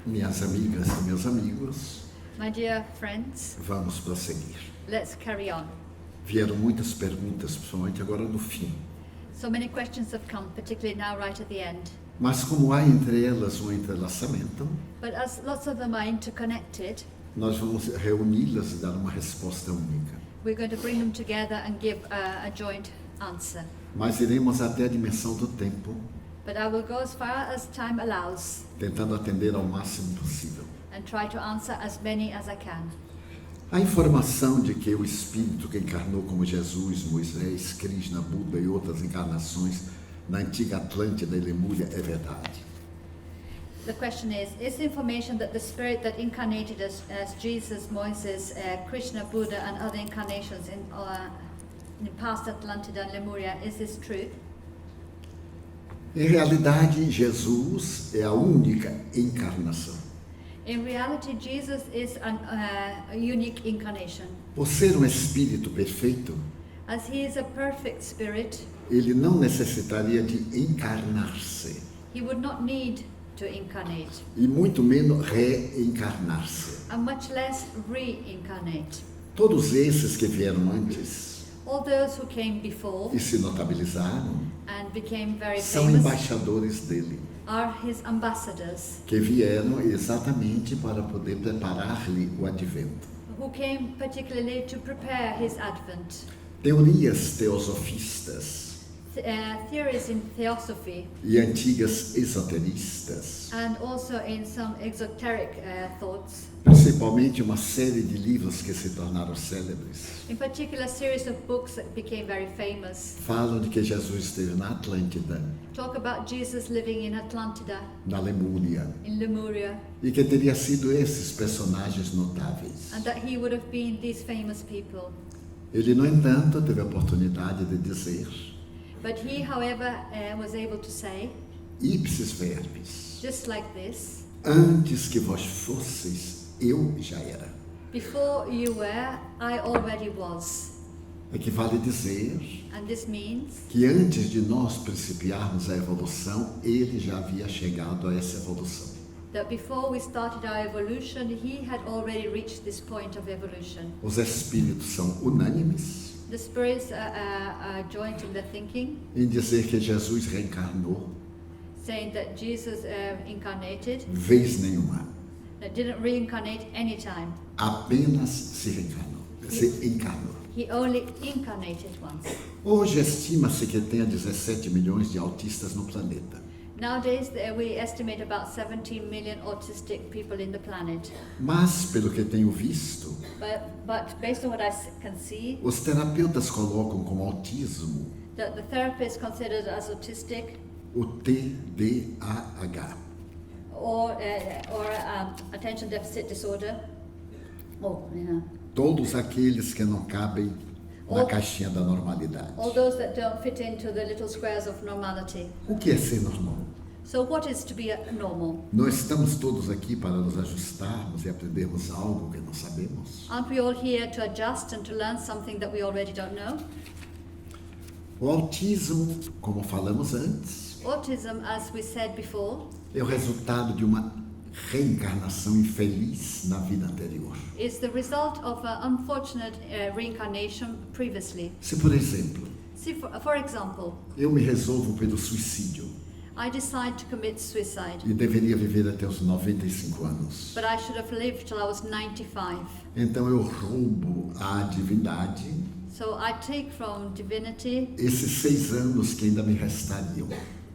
Minhas amigas e meus amigos, My dear friends, vamos prosseguir. let's carry on. Vieram muitas perguntas, principalmente agora no fim. So many questions have come, particularly now right at the end. Mas como há entre elas um entrelaçamento, But as lots of them are interconnected, nós vamos reuni-las e dar uma resposta única. we're going to bring them together and give a joint answer. Mas iremos até a dimensão do tempo, But I will go as far as time allows tentando atender ao máximo possível. and try to answer as many as I can. A informação de que o Espírito que encarnou como Jesus, Moisés, Krishna, Buda e outras encarnações na antiga Atlântida e Lemúria é verdade. The question is the information that the Spirit that incarnated as Jesus, Moses, Krishna, Buddha and other incarnations in past Atlantida and Lemuria, is this true? Em realidade, Jesus é a única encarnação. In reality, Jesus is a unique incarnation. Por ser um Espírito perfeito, As he is a perfect spirit, ele não necessitaria de encarnar-se, he would not need to incarnate, e muito menos reencarnar-se. and much less reincarnate. Todos esses que vieram antes All those who came before e se notabilizaram and became very são famous embaixadores dele, are his ambassadors, que vieram exatamente para poder preparar-lhe o advento. who came particularly to prepare his advent. Teorias teosofistas Theories in theosophy e antigas esoteristas, and also in some exoteric thoughts, principalmente uma série de livros que se tornaram célebres, in particular a series of books that became very famous, falam de que Jesus esteve na Atlântida, talk about Jesus living in Atlantida, na Lemúria, in Lemuria, e que teria sido esses personagens notáveis. and that he would have been these famous people. Ele, no entanto, teve a oportunidade de dizer, But he, however, was able to say, ipsis verbis, just like this, antes que vós fosseis, eu já era. before you were, I already was. Equivale dizer And this means que antes de nós principiarmos a evolução, ele já havia chegado a essa evolução. that before we started our evolution, he had already reached this point of evolution. Os espíritos são unânimes The spirits are joined in the thinking, em dizer que Jesus reencarnou saying that Jesus incarnated, vez nenhuma, that didn't reincarnate any time. apenas se reencarnou, se encarnou. He only incarnated once. Hoje estima-se que tenha 17 milhões de autistas no planeta. Nowadays, we estimate about 17 million autistic people in the planet. Mas, pelo que tenho visto, But based on what I can see, os terapeutas colocam como autismo that the therapist considered as autistic o TDAH. or attention deficit disorder. Oh, yeah. Todos aqueles que não cabem na All- caixinha da normalidade. All those that don't fit into the little squares of normality. O que é ser normal? So what is to be normal? Nós estamos todos aqui para nos ajustarmos e aprendermos algo que não sabemos. Aren't we all here to adjust and to learn something that we already don't know? O autismo, como falamos antes, Autism, as we said before, é o resultado de uma reencarnação infeliz na vida anterior. is the result of an unfortunate reincarnation previously. Se, por exemplo, See, for example, eu me resolvo pelo suicídio I decide to commit suicide, e deveria viver até os 95 anos, but I should have lived till I was 95. então eu roubo à divindade So I take from divinity esses 6 anos que ainda me restariam.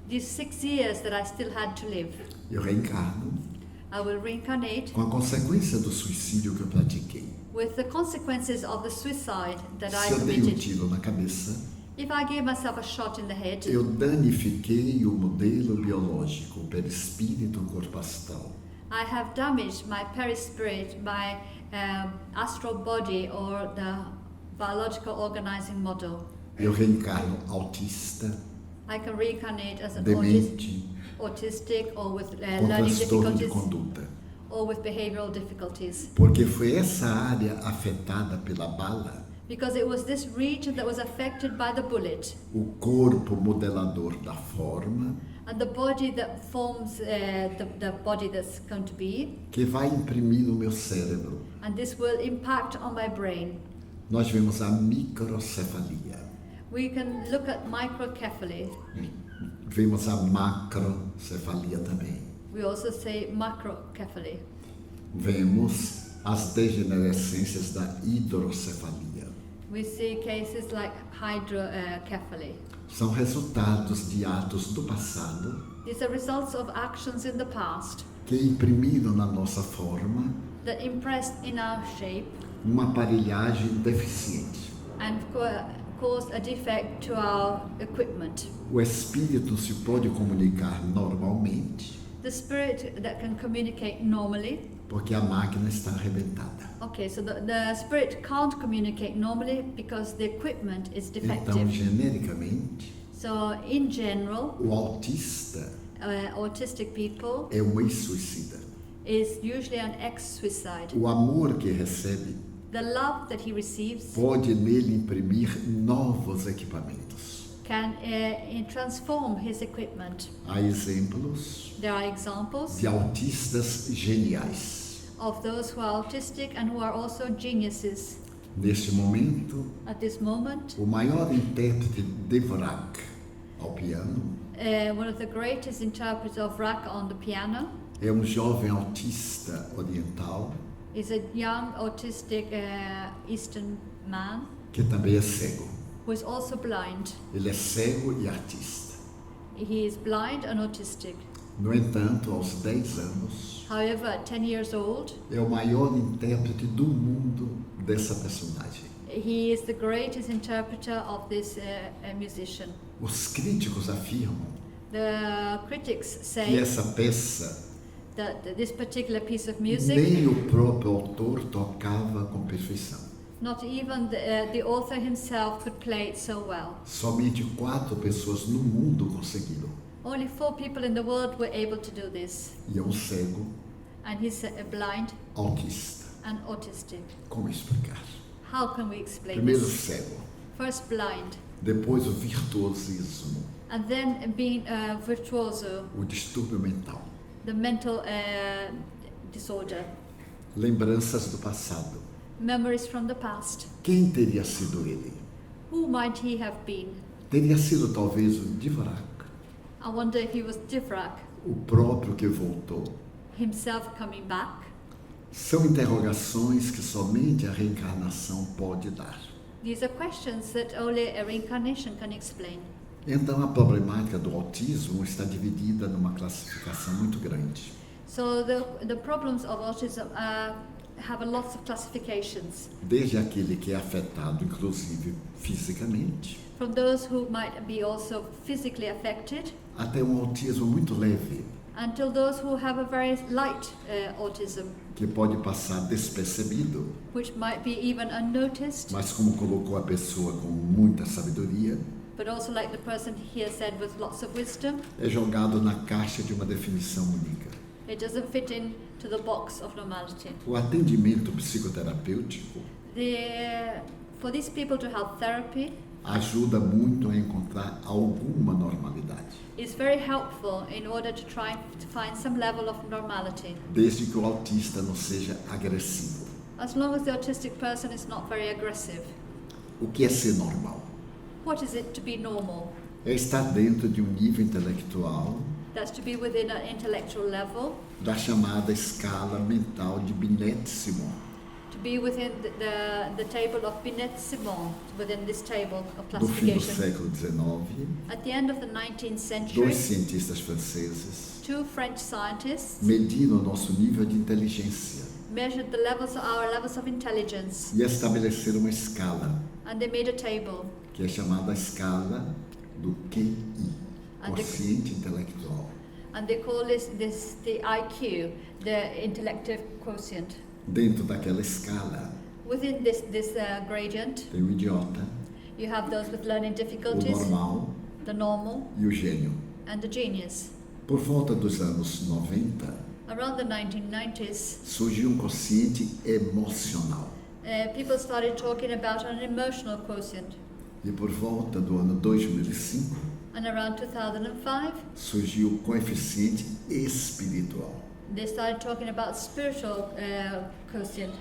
these 6 years that I still had to live. Eu reencarno I will reincarnate com a consequência do suicídio que eu pratiquei. with the consequences of the suicide that I Se eu dei um committed. tiro na cabeça, If I gave myself a shot in the head, eu danifiquei o modelo biológico, o perispírito, o corpo astral. I have damaged my perispirit, my astral body, or the biological organizing model. Eu reencarno autista, I can reincarnate as an demente, autistic or with com learning transtorno de difficulties conduta. or with behavioral difficulties. Porque foi essa área afetada pela bala, Because it was this region that was affected by the bullet, o corpo modelador da forma, and the body that forms the body that's going to be, que vai imprimir no meu cérebro. and this will impact on my brain. Nós vemos a microcefalia, We can look at microcephaly. vemos a macrocefalia também. We also say macrocephaly. Vemos as degenerescências da hidrocefalia. We see cases like hydrocephaly. São resultados de atos do passado These are results of actions in the past que imprimiram na nossa forma that impressed in our shape uma aparelhagem deficiente. and caused a defect to our equipment. O espírito se pode comunicar normalmente The spirit that can communicate normally. porque a máquina está arrebentada. Okay, so the spirit can't communicate normally because the equipment is Então, defective. genericamente, So in general, o autista autistic people é um ex-suicida. is usually an ex-suicide. O amor que recebe The love that he receives pode nele imprimir novos equipamentos. can transform his equipment. Há exemplos There are examples de autistas geniais. of those who are autistic and who are also geniuses. Neste momento, At this moment, o maior intérprete de Dvorak ao piano one of the greatest interpreters of Rak on the piano é um jovem autista oriental is a young autistic Eastern man que também é cego. who is also blind. Ele é cego e artista. He is blind and autistic. No entanto, aos 10 anos, However, at 10 years old, é o maior intérprete do mundo dessa personagem. he is the greatest interpreter of this musician. Os críticos afirmam The critics que say essa peça that this particular piece of music, nem o próprio autor tocava com perfeição. not even the author himself could play it so well. Somente 4 pessoas no mundo conseguiram. Only 4 people in the world were able to do this, E é um cego and he's blind autista. and autistic. Como explicar? How can we explain Primeiro this? cego, First blind, depois o virtuosismo, and then being virtuoso, o distúrbio mental, the mental disorder, lembranças do passado. memories from the past. Quem teria sido ele? Who might he have been? Teria sido talvez o Dvorak, I wonder if he was Dvorak o próprio que voltou. himself coming back. São interrogações que somente a reencarnação pode dar. These are questions that only a reincarnation can explain. Então a problemática do autismo está dividida numa classificação muito grande. So the problems of autism have a lot of classifications. Desde aquele que é afetado, inclusive fisicamente, From those who might be also physically affected, até um autismo muito leve, until those who have a very light autism, que pode passar despercebido, which might be even unnoticed, mas como colocou a pessoa com muita sabedoria, but also like the person here said with lots of wisdom, é jogado na caixa de uma definição única. it doesn't fit into the box of normality. O atendimento psicoterapêutico For these people to have therapy ajuda muito a encontrar alguma normalidade, is very helpful in order to try to find some level of normality, desde que o autista não seja agressivo. as long as the autistic person is not very aggressive. O que é ser normal? What is it to be normal? É estar dentro de um nível intelectual That's to be within an intellectual level, da chamada escala mental de Binet-Simon. to be within the table of Binet-Simon, within this table of No fim do classification. século XIX, At the end of the 19th dois century, cientistas franceses 2 French scientists mediram o nosso nível de inteligência measured our levels of intelligence, e estabeleceram uma escala and they made a table. que é chamada a escala do QI, And the- quociente intelectual. And they call this the IQ, the intellective quotient. Dentro daquela escala Within this gradient, tem o idiota, you have those with learning o difficulties, normal the normal, e o gênio. and the genius. Por volta dos anos 90, Around the 1990s, surgiu um quociente emocional. people started talking about an emotional quotient. E por volta do ano 2005, And around 2005, surgiu o coeficiente espiritual. they started talking about spiritual quotient.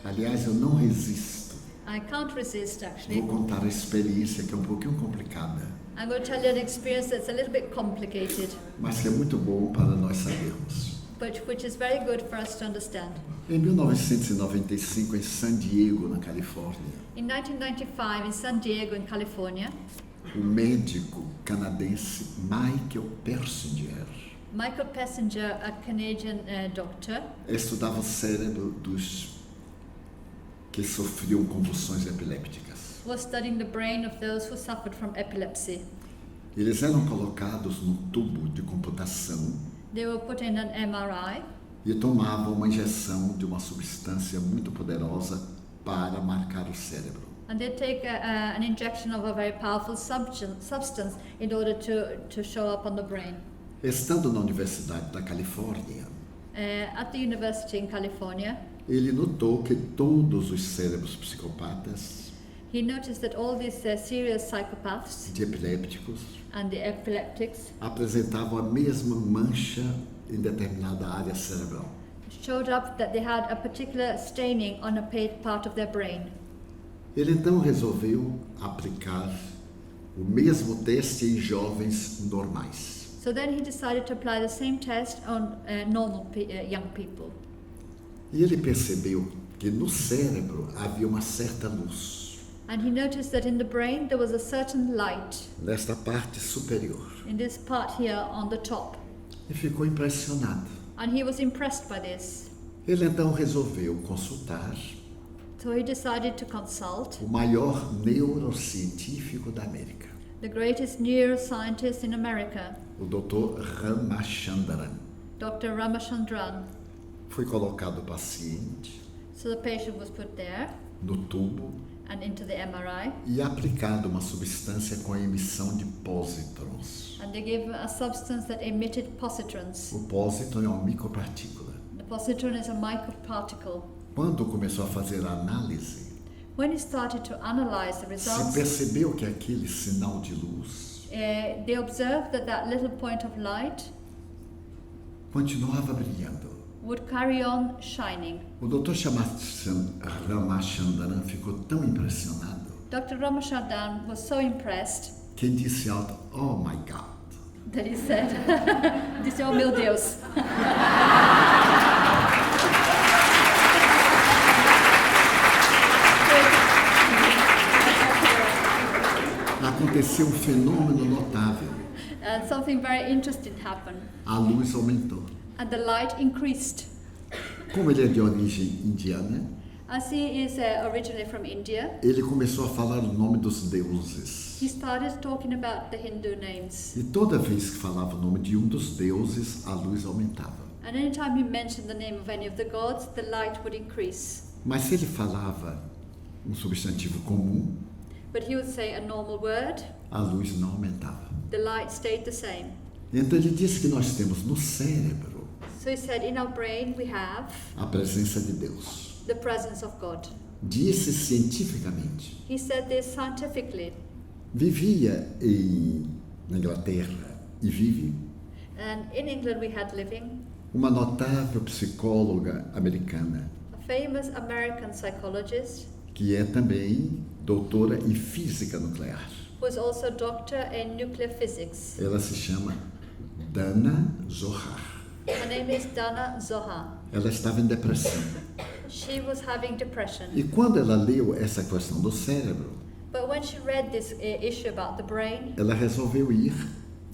Aliás, eu não resisto. I can't resist, actually. Vou contar a experiência que é um pouquinho complicada, I'm going to tell you an experience that's a little bit complicated, mas que é muito bom para nós sabermos. but which is very good for us to understand. Em 1995, em San Diego, na Califórnia, In 1995, in San Diego, in California, o médico canadense Michael Persinger Michael Passenger, a Canadian doctor, estudava o cérebro dos que sofriam convulsões epilépticas. was studying the brain of those who suffered from epilepsy. Eles eram colocados num tubo de computação They were put in an MRI e tomavam uma injeção de uma substância muito poderosa para marcar o cérebro. and they take an injection of a very powerful substance in order to show up on the brain. Estando na Universidade da Califórnia, At the university in California, ele notou que todos os cérebros psicopatas, he noticed that all these serious psychopaths de epilépticos, and the epileptics apresentavam a mesma mancha em determinada área cerebral. showed up that they had a particular staining on a part of their brain. Ele então resolveu aplicar o mesmo teste em jovens normais. So then he decided to apply the same test on normal young people. E ele percebeu que no cérebro havia uma certa luz, And he noticed that in the brain there was a certain light nesta parte superior. in this part here on the top. E ficou impressionado. And he was impressed by this. Ele então resolveu consultar So he decided to consult o maior neurocientífico da América, the greatest neuroscientist in America, o Dr. Ramachandran. Dr. Ramachandran. Foi colocado o paciente So the patient was put there no tubo and into the MRI, e aplicado uma substância com a emissão de pósitrons. and they gave him a substance that emitted positrons. O pósitron é uma micropartícula. The positron is a microparticle. Quando começou a fazer a análise, When he started to analyze the se results, percebeu que aquele sinal de luz they observed that that little point of light continuava brilhando. would carry on shining. O Dr. Ramachandran ficou tão impressionado Dr. Ramachandran was so impressed que disse alto: "Oh my God!" that he said, disse, oh meu Deus. Aconteceu um fenômeno notável. And something very interesting happened. A luz aumentou. And the light increased. Como ele é de origem indiana, As he is originally from India, ele começou a falar o nome dos deuses. he started talking about the Hindu names. E toda vez que falava o nome de um dos deuses, a luz aumentava. And anytime he mentioned the name of any of the gods, the light would increase. Mas se ele falava um substantivo comum, But he would say a normal word, a luz não aumentava. the light stayed the same. Então ele disse que nós temos no cérebro So he said, in our brain we have a presença de Deus. the presence of God. Disse cientificamente. He said this scientifically. Vivia na Inglaterra e vive And in England we had living uma notável psicóloga americana, a famous American psychologist que é também doutora em física nuclear. who is also a doctor in nuclear physics. Ela se chama Dana Zohar. Her name is Dana Zohar. Ela estava em depressão. She was having depression. E quando ela leu essa questão do cérebro, But when she read this issue about the brain, ela resolveu ir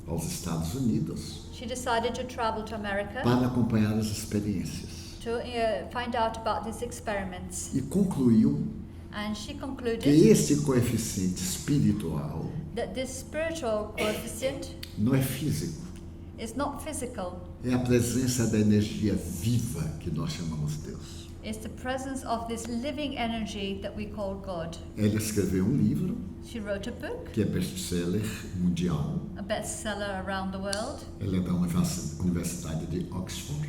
aos Estados Unidos she decided to travel to America para acompanhar as experiências. to find out about these experiments. E concluiu And she que concluded este coeficiente espiritual that this spiritual coefficient não é físico, is not physical. é a presença da energia viva que nós chamamos Deus. It's the presence of this living energy that we call God. Ela escreveu um livro She wrote a book, que é best-seller mundial. a bestseller around the world. Ela é da Universidade de Oxford,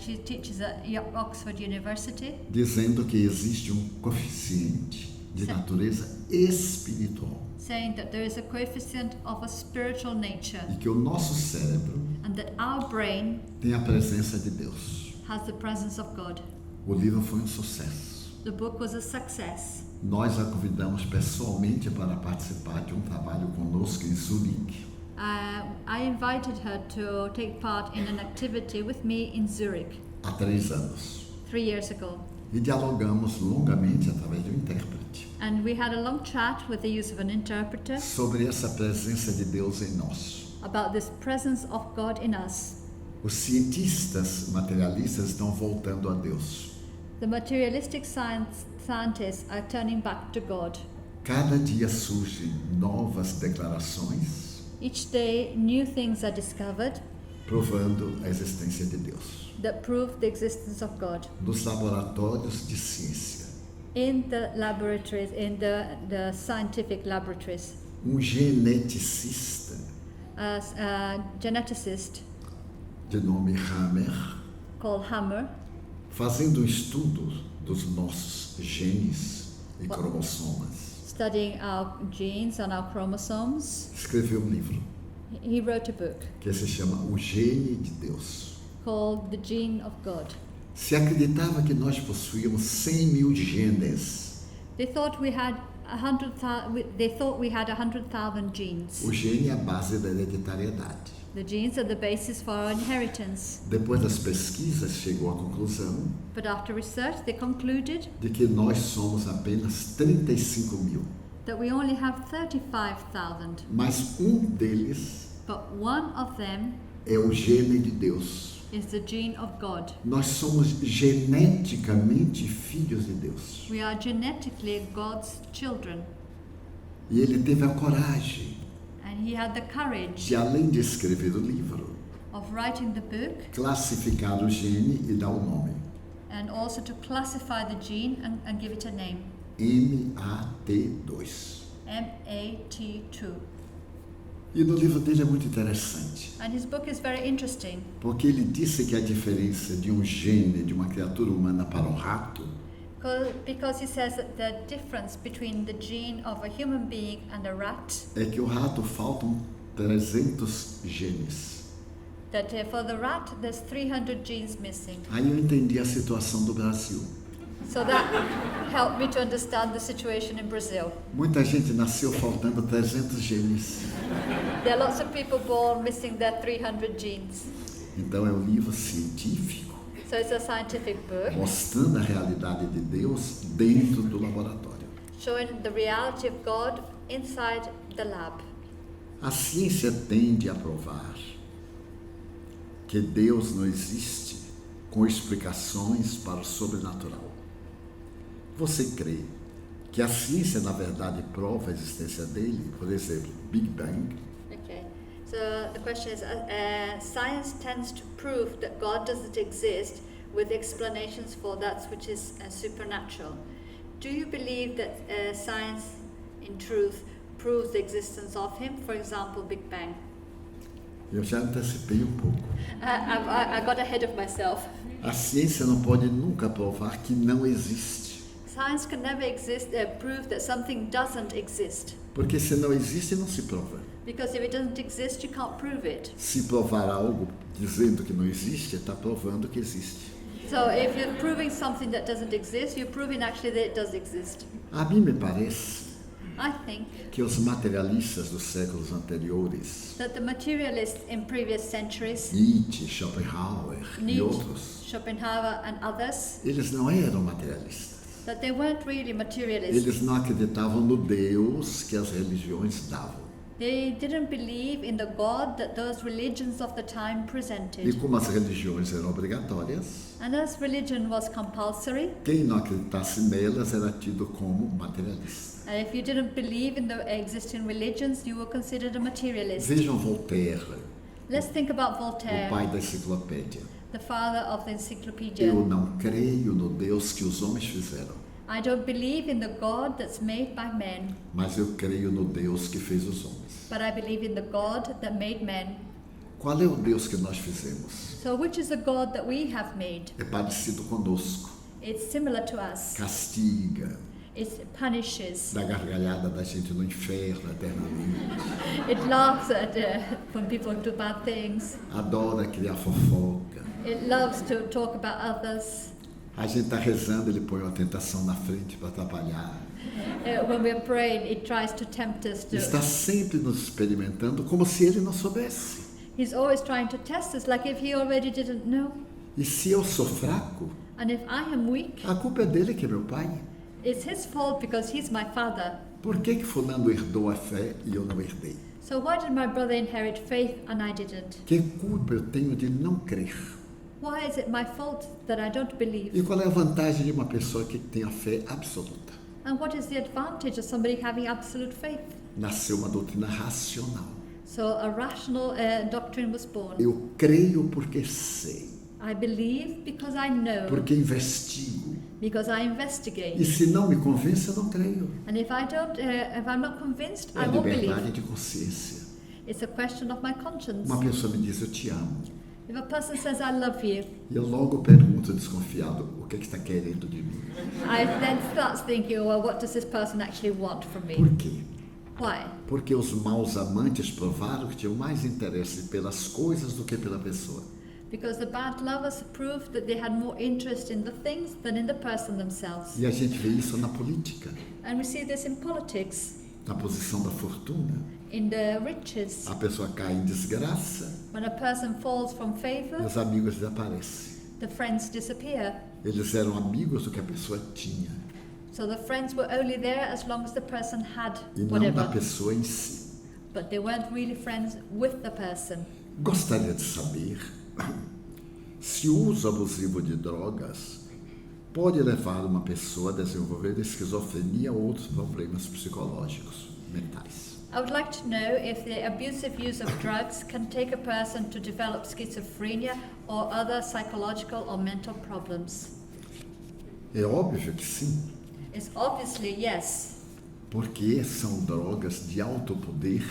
She teaches at Oxford University, dizendo que existe um coeficiente de natureza espiritual. saying that there is a coefficient of a spiritual nature E que o nosso cérebro and that our brain tem a presença de Deus. has the presence of God. O livro foi um sucesso. The book was a success. Nós a convidamos pessoalmente para participar de um trabalho conosco em Zurique. I invited her to take part in an activity with me in Zurich Há 3 anos. 3 years ago. E dialogamos longamente através de um intérprete And we had a long chat with the use of an interpreter sobre essa presença de Deus em nós. about this presence of God in us. Os cientistas materialistas estão voltando a Deus. The materialistic scientists are turning back to God. Cada dia surgem novas declarações Each day, new things are discovered provando a existência de Deus. that prove the existence of God. Nos laboratórios de ciência, In the laboratories, in the scientific laboratories, geneticista as a geneticist de nome Hammer, called Hammer, fazendo um estudo dos nossos genes e cromossomas, studying our genes and our chromosomes, escreveu um livro he wrote a book que se chama O Gene de Deus. called The Gene of God. Se acreditava que nós possuíamos 100.000 genes. They thought we had 100,000 genes. O gene é a base da hereditariedade. The genes are the basis for our inheritance. Depois das pesquisas, chegou à conclusão But after research, they concluded de que nós somos apenas 35.000. that we only have 35,000. Mas deles But one of them é o gene de Deus. is the gene of God. Nós somos geneticamente filhos de Deus. We are genetically God's children. E ele teve a coragem And he had the courage de, além de escrever o livro, of writing the book classificar o gene e dar o nome. and also to classify the gene and give it a name. MAT2. MAT2. E no livro dele é muito interessante, And his book is very interesting porque ele disse que a diferença de um gene de uma criatura humana para um rato because he says that the difference between the gene of a human being and a rat, é que o rato faltam 300 genes. that for the rat there's 300 genes missing. Aí eu entendi a situação do Brasil. So that helped me to understand the situation in Brazil. Muita gente nasceu faltando 300 genes. There are lots of people born missing their 300 genes. Então é um livro científico So it's a scientific book mostrando a realidade de Deus dentro do laboratório. showing the reality of God inside the lab. A ciência tende a provar que Deus não existe com explicações para o sobrenatural. Você crê que a ciência, na verdade, prova a existência dele? Por exemplo, Big Bang. Okay. So the question is, science tends to prove that God doesn't exist with explanations for that which is supernatural. Do you believe that science, in truth, proves the existence of him? For example, Big Bang. Eu já antecipei um pouco. I got ahead of myself. A ciência não pode nunca provar que não existe. Science can never prove that something doesn't exist. Porque se não existe, não se prova. Because if it doesn't exist, you can't prove it. Se provar algo dizendo que não existe, está provando que existe. So if you're proving something that doesn't exist, you're proving actually that it does exist. A mim me parece I think que os materialistas dos séculos anteriores, that the materialists in previous centuries, Nietzsche, Schopenhauer e Nietzsche, outros, Schopenhauer and others, eles não eram materialistas. that they weren't really materialists. Eles não acreditavam no Deus que as religiões davam. They didn't believe in the God that those religions of the time E presented. como as religiões eram obrigatórias, And as religion was compulsory, quem não acreditasse nelas era tido como materialista. and if you didn't believe in the existing religions, you were considered a materialist. Vejam Voltaire, Let's think about o Voltaire, pai da enciclopédia. the father of the encyclopedia. Eu não creio no Deus que os homens fizeram, I don't believe in the God that's made by men, mas eu creio no Deus que fez os homens. but I believe in the God that made men. Qual é o Deus que nós fizemos? So which is the God that we have made? É parecido conosco. It's similar to us. Castiga, It punishes. Da gargalhada da gente no inferno eternamente. It laughs at when people do bad things. Adora criar fofoca. It loves to talk about others. A gente está rezando, ele põe uma tentação na frente para atrapalhar. When we're praying, it tries to tempt us to. Está sempre nos experimentando como se ele não soubesse. He's always trying to test us, like if he already didn't know. E se eu sou fraco, And if I am weak, a culpa é dele que é meu pai. it's his fault because he's my father. Por que fulano herdou a fé e eu não herdei? So why did my brother inherit faith and I didn't? Que culpa eu tenho de não crer? Why is it my fault that I don't believe? E qual é a vantagem de uma pessoa que tem a fé absoluta? And what is the advantage of somebody having absolute faith? Nasceu uma doutrina racional. So a rational doctrine was born. Eu creio porque sei, I believe because I know, porque investigo. because I E investigate. se não me convence, eu não creio. And if I'm not convinced, É I won't liberdade believe. de consciência. It's a question of my conscience. Uma pessoa me diz, eu te amo. If a person says I love you, E eu logo pergunto, desconfiado, o que está querendo de mim? I then start thinking, well, what does this person actually want from Por me? quê? Why? Porque os maus amantes provaram que tinham mais interesse pelas coisas do que pela pessoa. Because the bad lovers proved that they had more interest in the things than in the person themselves. E a gente vê isso na política, And we see this in politics, na posição da fortuna. in the riches. A pessoa cai em desgraça When a person falls from e favor, os amigos desaparecem. the friends disappear. Eles eram amigos do que a pessoa tinha So the friends were only there as long as the person had e não da whatever. pessoa em si. But they weren't really friends with the person. Gostaria de saber se o uso abusivo de drogas pode levar uma pessoa a desenvolver esquizofrenia ou outros problemas psicológicos mentais. I would like to know if the abusive use of drugs can take a person to develop schizophrenia or other psychological or mental problems. É óbvio que sim, It's obviously yes, porque são drogas de alto poder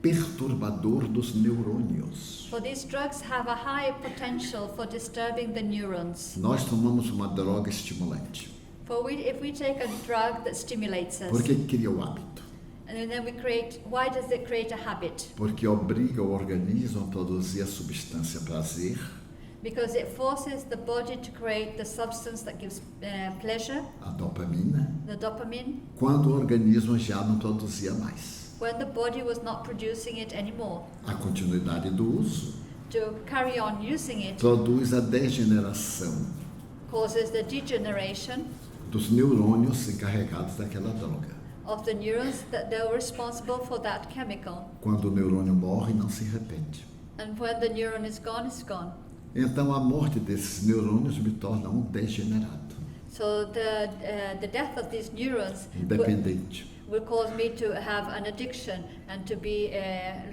perturbador dos neurônios. for these drugs have a high potential for disturbing the neurons. Nós tomamos uma droga estimulante, If we take a drug that stimulates us, porque cria o hábito, and then we create, why does it create a habit? porque obriga o organismo a produzir a substância prazer, Because it forces the body to create the substance that gives pleasure, a dopamina, the dopamine, quando o organismo já não produzia mais. when the body was not producing it anymore. A continuidade do uso To carry on using it produz a degeneração causes the degeneration dos neurônios encarregados daquela droga. of the neurons that they're responsible for that chemical. Quando o neurônio morre, não se repete. And when the neuron is gone, it's gone. Então a morte desses neurônios me torna um degenerado, So the death of these neurons independente. will cause me to have an addiction and to be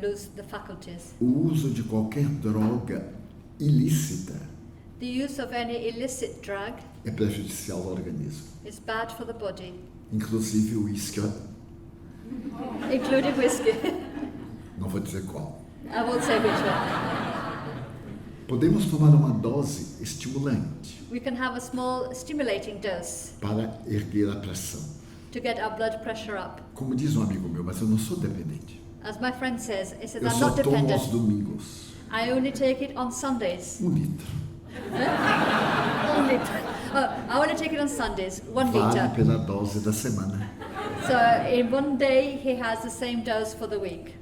lose the faculties. O uso de qualquer droga ilícita The use of any illicit drug é prejudicial ao organismo, is bad for the body, inclusive o uísque. including whiskey. Não vou dizer qual. I won't say which one. Podemos tomar uma dose estimulante We can have a small stimulating dose para erguer a pressão. to get our blood pressure up. Como diz um amigo meu, mas eu não sou dependente. As my friend says, he says, Eu I'm só not tomo aos dependent. domingos. I only take it on Sundays. 1 litro. Only. I only take it on Sundays, 1 Vale liter. pela dose da semana. So in one day he has the same dose for the week.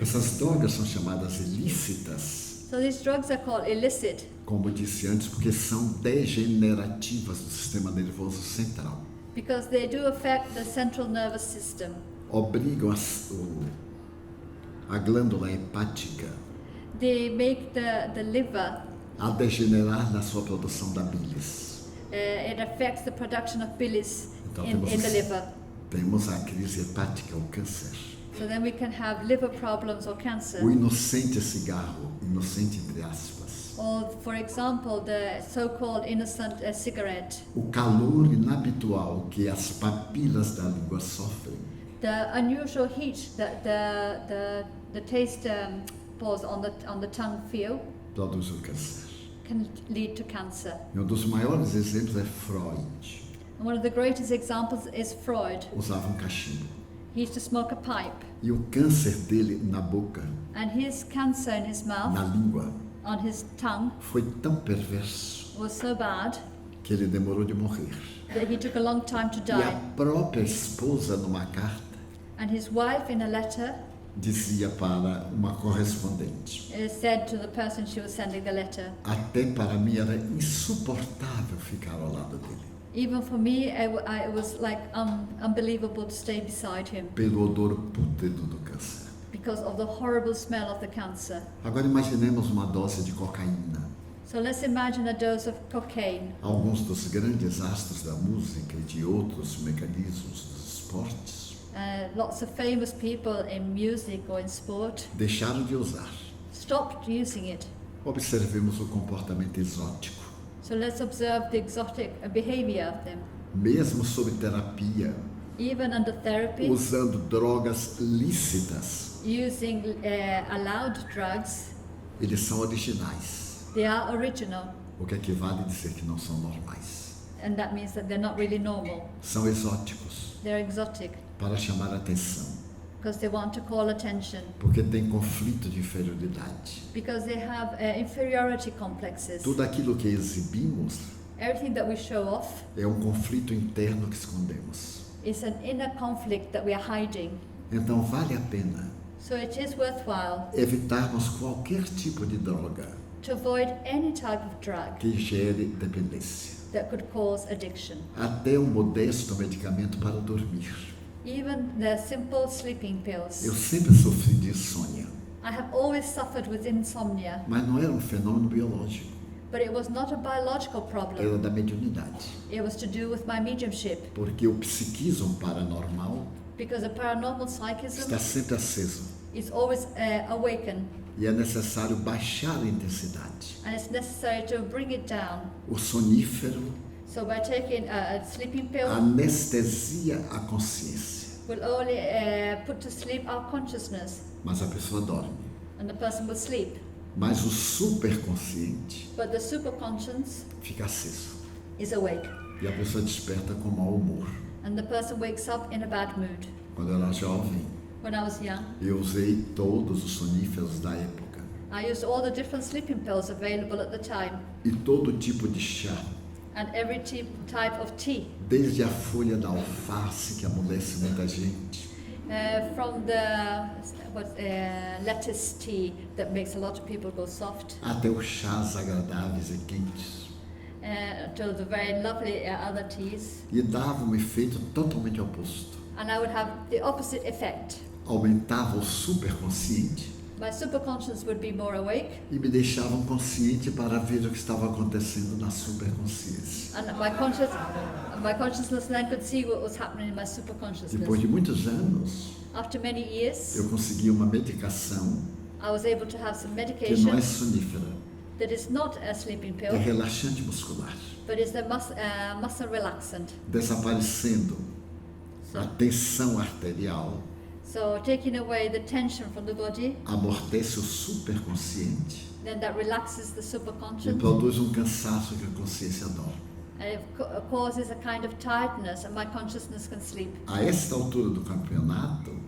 Essas drogas são chamadas ilícitas, So these drugs are called illicit como disse antes, porque são degenerativas do sistema nervoso central. because they do affect the central nervous system. Obrigam a glândula hepática They make the liver, a degenerar na sua produção da bilis. it affects the production of bilis Então in the liver. temos a crise hepática, o câncer. So then we can have liver problems or cancer. O inocente cigarro, inocente entre aspas. Or, for example, the so-called innocent cigarette. O calor inabitual que as papilas da língua sofrem The unusual heat that the taste pores on the tongue feel produz o câncer. can lead to cancer. E um dos maiores exemplos é Freud. And one of the greatest examples is Freud. Usava um cachimbo. He used to smoke a pipe. E o câncer dele na boca, And his cancer in his na mouth, língua, on his tongue, foi tão perverso was so bad que ele demorou de morrer. that he took a long time to E a die. própria esposa, numa carta, And his wife, in a letter, dizia para uma correspondente: said to the person she was sending the letter, até para mim era insuportável ficar ao lado dele, even for me, it was like unbelievable to stay beside him pelo odor pútrido do câncer. because of the horrible smell of the cancer. Agora imaginemos uma dose de cocaína. So let's imagine a dose of cocaine. Alguns dos grandes astros da música e de outros mecanismos dos esportes Lots of famous people in music or in sport deixaram de usar. stopped using it. Observemos o comportamento exótico. So let's observe the exotic behavior of them. Mesmo sob terapia, Even under therapy, usando drogas lícitas, using allowed drugs, eles são originais, they are original. o que equivale a dizer que não são normais. And that means that they're not really normal. São exóticos They're exotic para chamar a atenção, because they want to call attention, porque tem conflito de inferioridade. because they have inferiority complexes. Tudo aquilo que exibimos Everything that we show off é um conflito interno que escondemos. is an inner conflict that we are hiding. Então vale a pena So it is worthwhile evitarmos qualquer tipo de droga to avoid any type of drug que gere dependência, that could cause addiction. até um modesto medicamento para dormir. Even the simple sleeping Eu pills. sempre sofri de insônia, I have always suffered with insomnia, mas não era um fenômeno biológico, but it was not a biological era problem. da mediunidade, It was to do with my mediumship, porque o psiquismo paranormal because the paranormal psychism está sempre aceso is always awakened, e é necessário baixar a intensidade. and it's necessary to bring it down. O sonífero So by taking a sleeping pill, anestesia a consciência, will only put to sleep our consciousness, mas a pessoa dorme. and the person will sleep. Mas o superconsciente But the superconscious fica aceso is awake, e a pessoa desperta com mau humor. and the person wakes up in a bad mood. Quando eu era jovem, When I was young, eu usei todos os soníferos da época I used all the different sleeping pills available at the time, e todo tipo de chá, and every type of tea, desde a folha da alface que amolece muita gente, from the lettuce tea that makes a lot of people go soft, até os chás agradáveis e quentes, to the very lovely other teas, e dava um efeito totalmente oposto. and I would have the opposite effect. Aumentava o superconsciente My superconscious would be more awake, e me deixavam consciente para ver o que estava acontecendo na superconsciência. and my consciousness then could see what was happening in my superconsciousness. Depois de muitos anos, After many years, eu consegui uma medicação I was able to have some que medication não é sonífera, that is not a sleeping é pill, relaxante muscular, but is a muscle relaxant. desaparecendo a So, tensão arterial, so taking away the tension from the body, amortece o superconsciente then that relaxes the e superconscious, produz um cansaço que a consciência dorme. and it causes a kind of tiredness, and my consciousness can sleep. A esta altura do campeonato,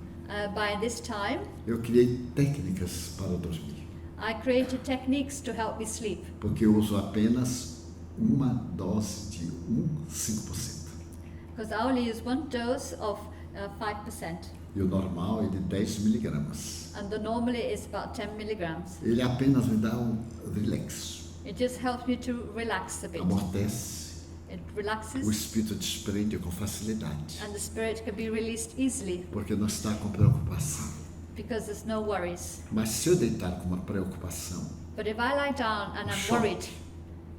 By this time, eu criei técnicas para dormir, I created techniques to help me sleep, porque eu uso apenas uma dose de 5%. because I only use one dose of 5%, E o normal é de 10 miligramas. and the normally is about 10 milligrams. Ele apenas me dá um relax, It just helps me to relax a bit. amortece, It o relaxes, espírito desprende com facilidade, and the spirit can be released easily porque não está com preocupação. because there's no worries. Mas se eu deitar com uma preocupação, But if I lie down and I'm Shock. worried,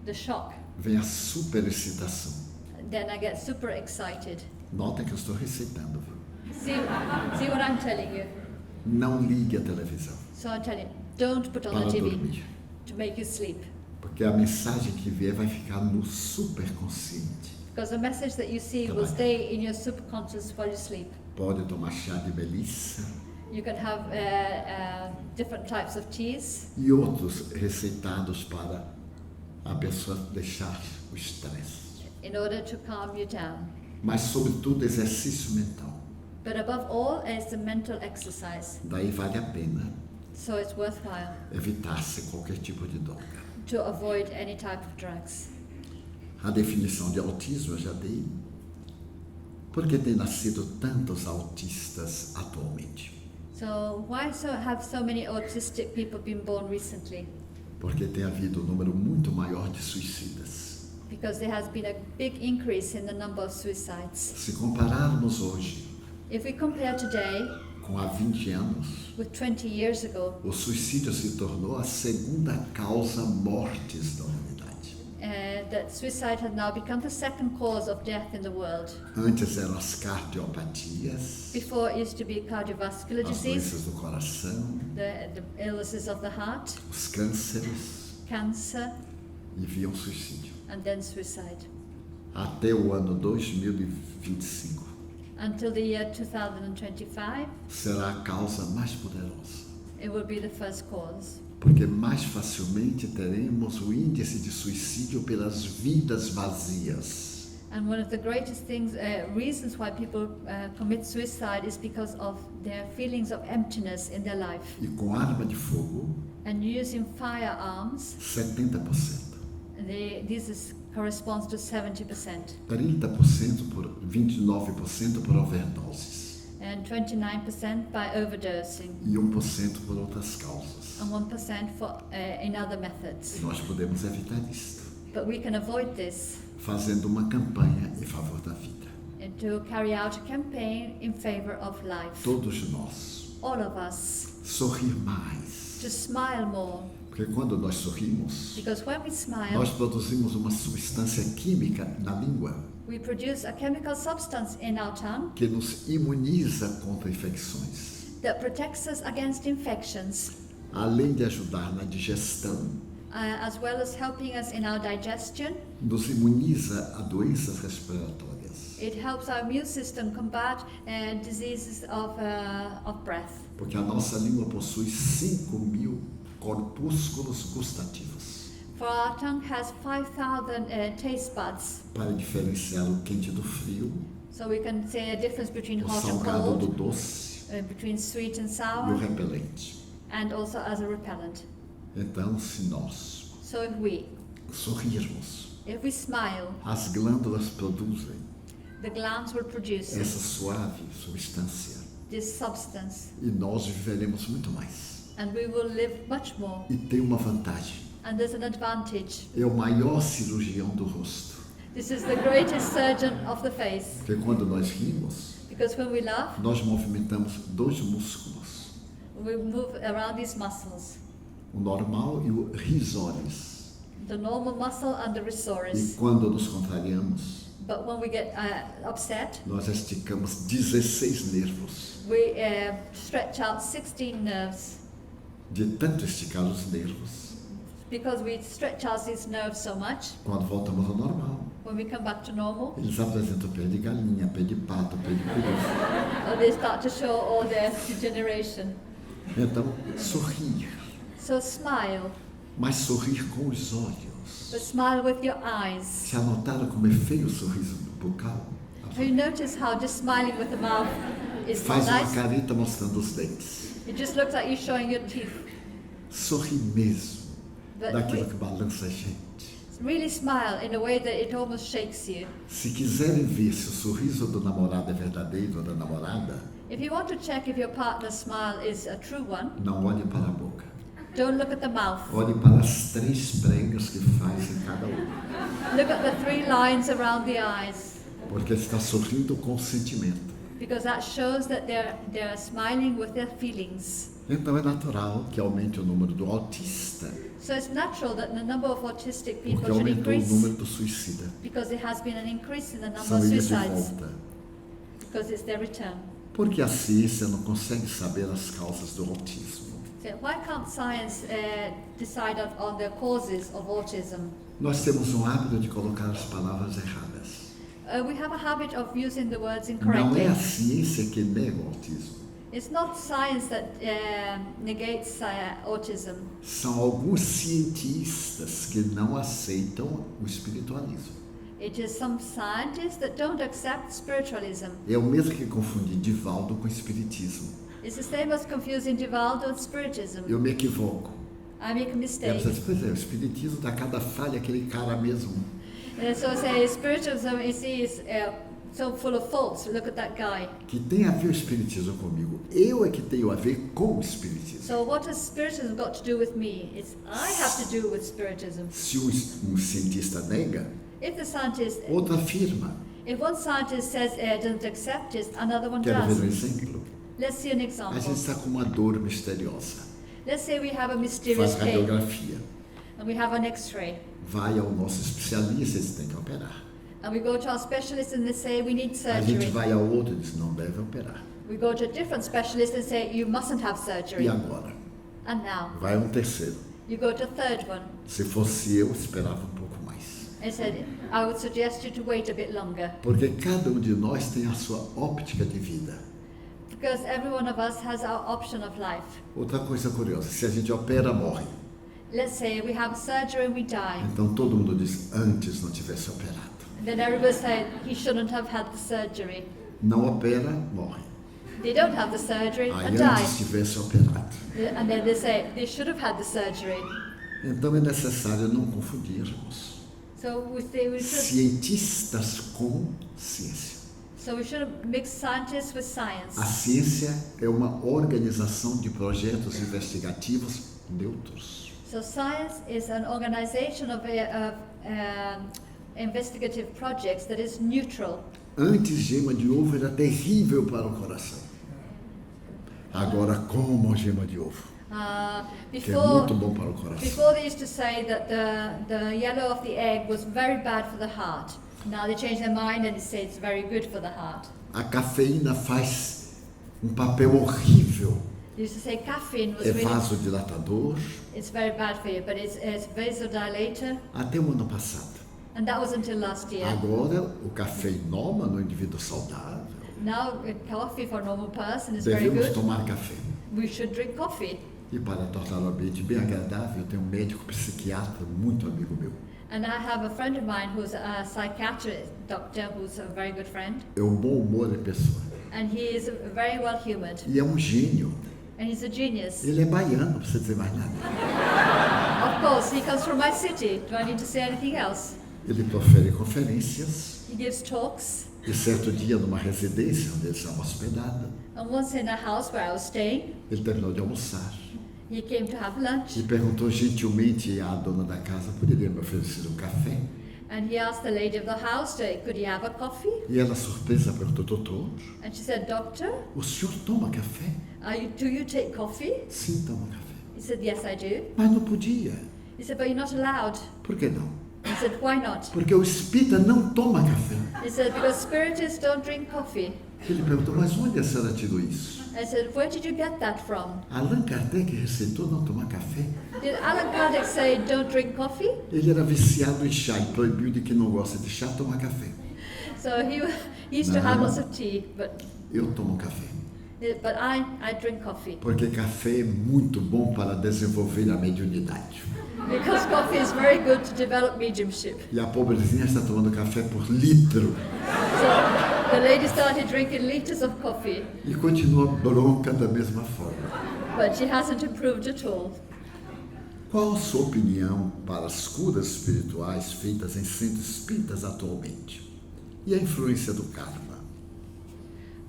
the shock, vem a superexcitação. then I get super excited. Notem que eu estou receitando, viu? See what I'm telling you? Não ligue a televisão So I'm telling you, don't put on para the TV dormir, to make you sleep. porque a mensagem que vier vai ficar no superconsciente. Because the message that you see will stay in your subconscious while you sleep. Pode tomar chá de melissa You can have different types of teas e outros receitados para a pessoa deixar o estresse. in order to calm you down. Mas, sobretudo, exercício mental. But above all, it's a mental exercise. Daí vale a pena So it's worthwhile evitar-se qualquer tipo de droga. to avoid any type of drugs. A definição de autismo eu já dei. Por que tem nascido tantos autistas atualmente? So why have so many autistic people been born recently? Porque tem havido um número muito maior de suicidas. Because there has been a big increase in the number of suicides. Se compararmos hoje If we compare today com há 20 anos, with 20 years ago, o suicídio se tornou a segunda causa mortes da humanidade. that suicide has now become the second cause of death in the world. Antes eram as cardiopatias, Before it used to be cardiovascular as disease, doenças do coração, the illnesses of the heart, os cânceres cancer, e vinha o suicídio. and then suicide. Até o ano 2025 Until the year 2025, será a causa mais poderosa. it will be the first cause. Porque mais facilmente teremos o índice de suicídio pelas vidas vazias. And one of the greatest reasons why people commit suicide is because of their feelings of emptiness in their life. E com arma de fogo, And using firearms, 70%. corresponds to 70%. 30% por 29% por overdoses. And 29% by overdosing. E 1% por outras causas. And 1% in other methods. Nós podemos evitar isto, But we can avoid this fazendo uma campanha em favor da vida. and to carry out a campaign in favor of life. Todos nós, All of us, sorrir mais. to smile more. Porque quando nós sorrimos, Because when we smile, nós produzimos uma substância química na língua we produce a chemical substance in our tongue que nos imuniza contra infecções. that protects us against infections, Além de ajudar na digestão, as well as helping us in our digestion. nos imuniza a doenças respiratórias. It helps our immune system combat diseases of breath. Porque a nossa língua possui 5.000 corpúsculos gustativos For our tongue has 5,000 taste buds, para diferenciar o quente do frio, so we can say a difference between o hot and salgado do cold, doce between sweet and e o sour, repelente. and also as a repellent. Então, se nós So if we smile, as glândulas produzem the glands will produce essa suave substância this substance, e nós viveremos muito mais. and we will live much more. E tem uma vantagem: And there's an advantage. é o maior cirurgião do rosto. This is the greatest surgeon of the face, Porque quando nós rimos, because when we laugh, nós movimentamos dois músculos, we move around these muscles, o normal e o risóris. the normal muscle and the E risores. quando nos contrariamos, But when we get upset, nós esticamos 16 nervos. we stretch out 16 nerves. De tanto esticar os nervos, Because we stretch out these nerves so much, quando voltamos ao normal, when we come back to normal, eles apresentam pé de galinha, pé de pato, pé de coelho. they start to show all their degeneration. Então, sorrir, So smile, mas sorrir com os olhos. but smile with your eyes. Se anotaram como é feio o sorriso bucal? Have you noticed how just smiling with the mouth is not Faz uma nice? careta mostrando os dentes. It just looks like you showing your teeth. Sorrir mesmo, But daquilo que balança a gente. really smile in a way that it almost shakes you. Se quiserem ver se o sorriso do namorado é verdadeiro ou da namorada, If you want to check if your partner's smile is a true one, não olhem para a boca. don't look at the mouth. Olhem para as 3 pregas que faz em cada olho. Look at the 3 lines around the eyes, Porque está sorrindo com sentimento. because that shows that they're smiling with their feelings. Então é natural que aumente o número do autista, So it's natural that the number of autistic people porque should aumentou o increase, número do suicida. because there has been an increase in the number São of eles de suicides, volta. because it's their return. Porque a ciência não consegue saber as causas do autismo. So why can't science decide on the causes of autism? Nós temos um hábito de colocar as palavras erradas. We have a habit of using the words Não incorrectly. é a ciência que nega o autismo. It's not science that negates autism. São alguns cientistas que não aceitam o espiritualismo. It is some scientists that don't accept spiritualism. É o mesmo que confundir Divaldo com espiritismo. It's the same as confusing Divaldo and Spiritism. Eu me equivoco. I make a E a mistake. pessoa diz, pois é, o espiritismo dá cada falha aquele cara mesmo. And so I say, Spiritism is so full of faults. Look at that guy. Que tem a ver o espiritismo comigo. Eu é que tenho a ver com o espiritismo. So what has Spiritism got to do with me? It's I have to do with Spiritism. Se um cientista nega, If the scientist, outro afirma. if one scientist says doesn't accept it, another one Quero ver um does. exemplo? Let's see an A example. gente está com uma dor misteriosa. Let's say we have a mysterious Faz pain radiografia. and we have an X-ray, Vai ao nosso especialista e diz, tem que operar. and we go to our specialist and they say we need A gente surgery. vai ao outro e diz, não deve operar. We go to a different specialist and say you mustn't have E surgery. agora? And now Vai a um terceiro. you go to a third one Se fosse eu, esperava um pouco mais. and said I would suggest you to wait a bit longer Porque cada um de nós tem a sua óptica de vida. because every one of us has our option of life. Outra coisa curiosa, se a gente opera, morre. Let's say we have surgery and we die. Então todo mundo diz, antes não tivesse operado. And then everybody say he shouldn't have had the surgery. Não opera, morre. They don't have the surgery Aí and die. antes tivesse operado. And then they say they should have had the surgery. Então é necessário não confundirmos So we should cientistas com ciência. shouldn't mix scientists with science. A ciência é uma organização de projetos investigativos neutros. So science is an organization of investigative projects that is neutral. Antes, gema de ovo era terrível para o coração. Agora, como gema de ovo, que é muito bom para o coração. Before they used to say that the yellow of the egg was very bad for the heart. Now they change their mind and they say it's very good for the heart. A cafeína faz papel horrível. They used to say caffeine was É really, vasodilatador. it's very bad for you, but it's vasodilator. Até o ano passado. And that was until last year. Agora, o cafeinoma no indivíduo saudável. Now coffee for a normal person is very Devemos good. tomar café. We should drink coffee. E para tornar o ambiente bem agradável, eu tenho um médico psiquiatra muito amigo meu. And I have a friend of mine who's a psychiatrist doctor who's a very good friend. É um bom humor de pessoa. And he is very well humored. E é um gênio. And he's a genius. Ele é baiano, não precisa dizer mais nada. Of course, he comes from my city. Do I need to say anything else? Ele profere conferências. He gives talks. E certo dia, numa residência onde ele estava hospedado, And once in a house where I was staying, ele terminou de almoçar. he came to have lunch. E perguntou gentilmente à dona da casa, poderia me oferecer um café? And he asked the lady of the house, could he have a coffee? E ela, surpresa, perguntou, doutor, And she said, Doctor, o senhor toma café? do you take coffee? Sim, toma café. He said, yes, I do. Mas não podia. He said, but you're not allowed. Por que não? He said, why not? Porque o espírita não toma café. He said, because spiritists don't drink coffee. Ele perguntou, mas onde a senhora tirou isso? I said, where did you get that from? Allan Kardec receitou não tomar café. Did Allan Kardec say don't drink coffee? Ele era viciado em chá e proibiu de quem não gosta de chá tomar café. So he used to have lots of tea, but Eu tomo café. I drink coffee. Porque café é muito bom para desenvolver a mediunidade. Because coffee is very good to develop mediumship. E a pobrezinha está tomando café por litro. So the lady started drinking liters of coffee, E continua bronca da mesma forma. but she hasn't improved at all. Qual a sua opinião para as curas espirituais feitas em centros espíritas atualmente? E a influência do karma?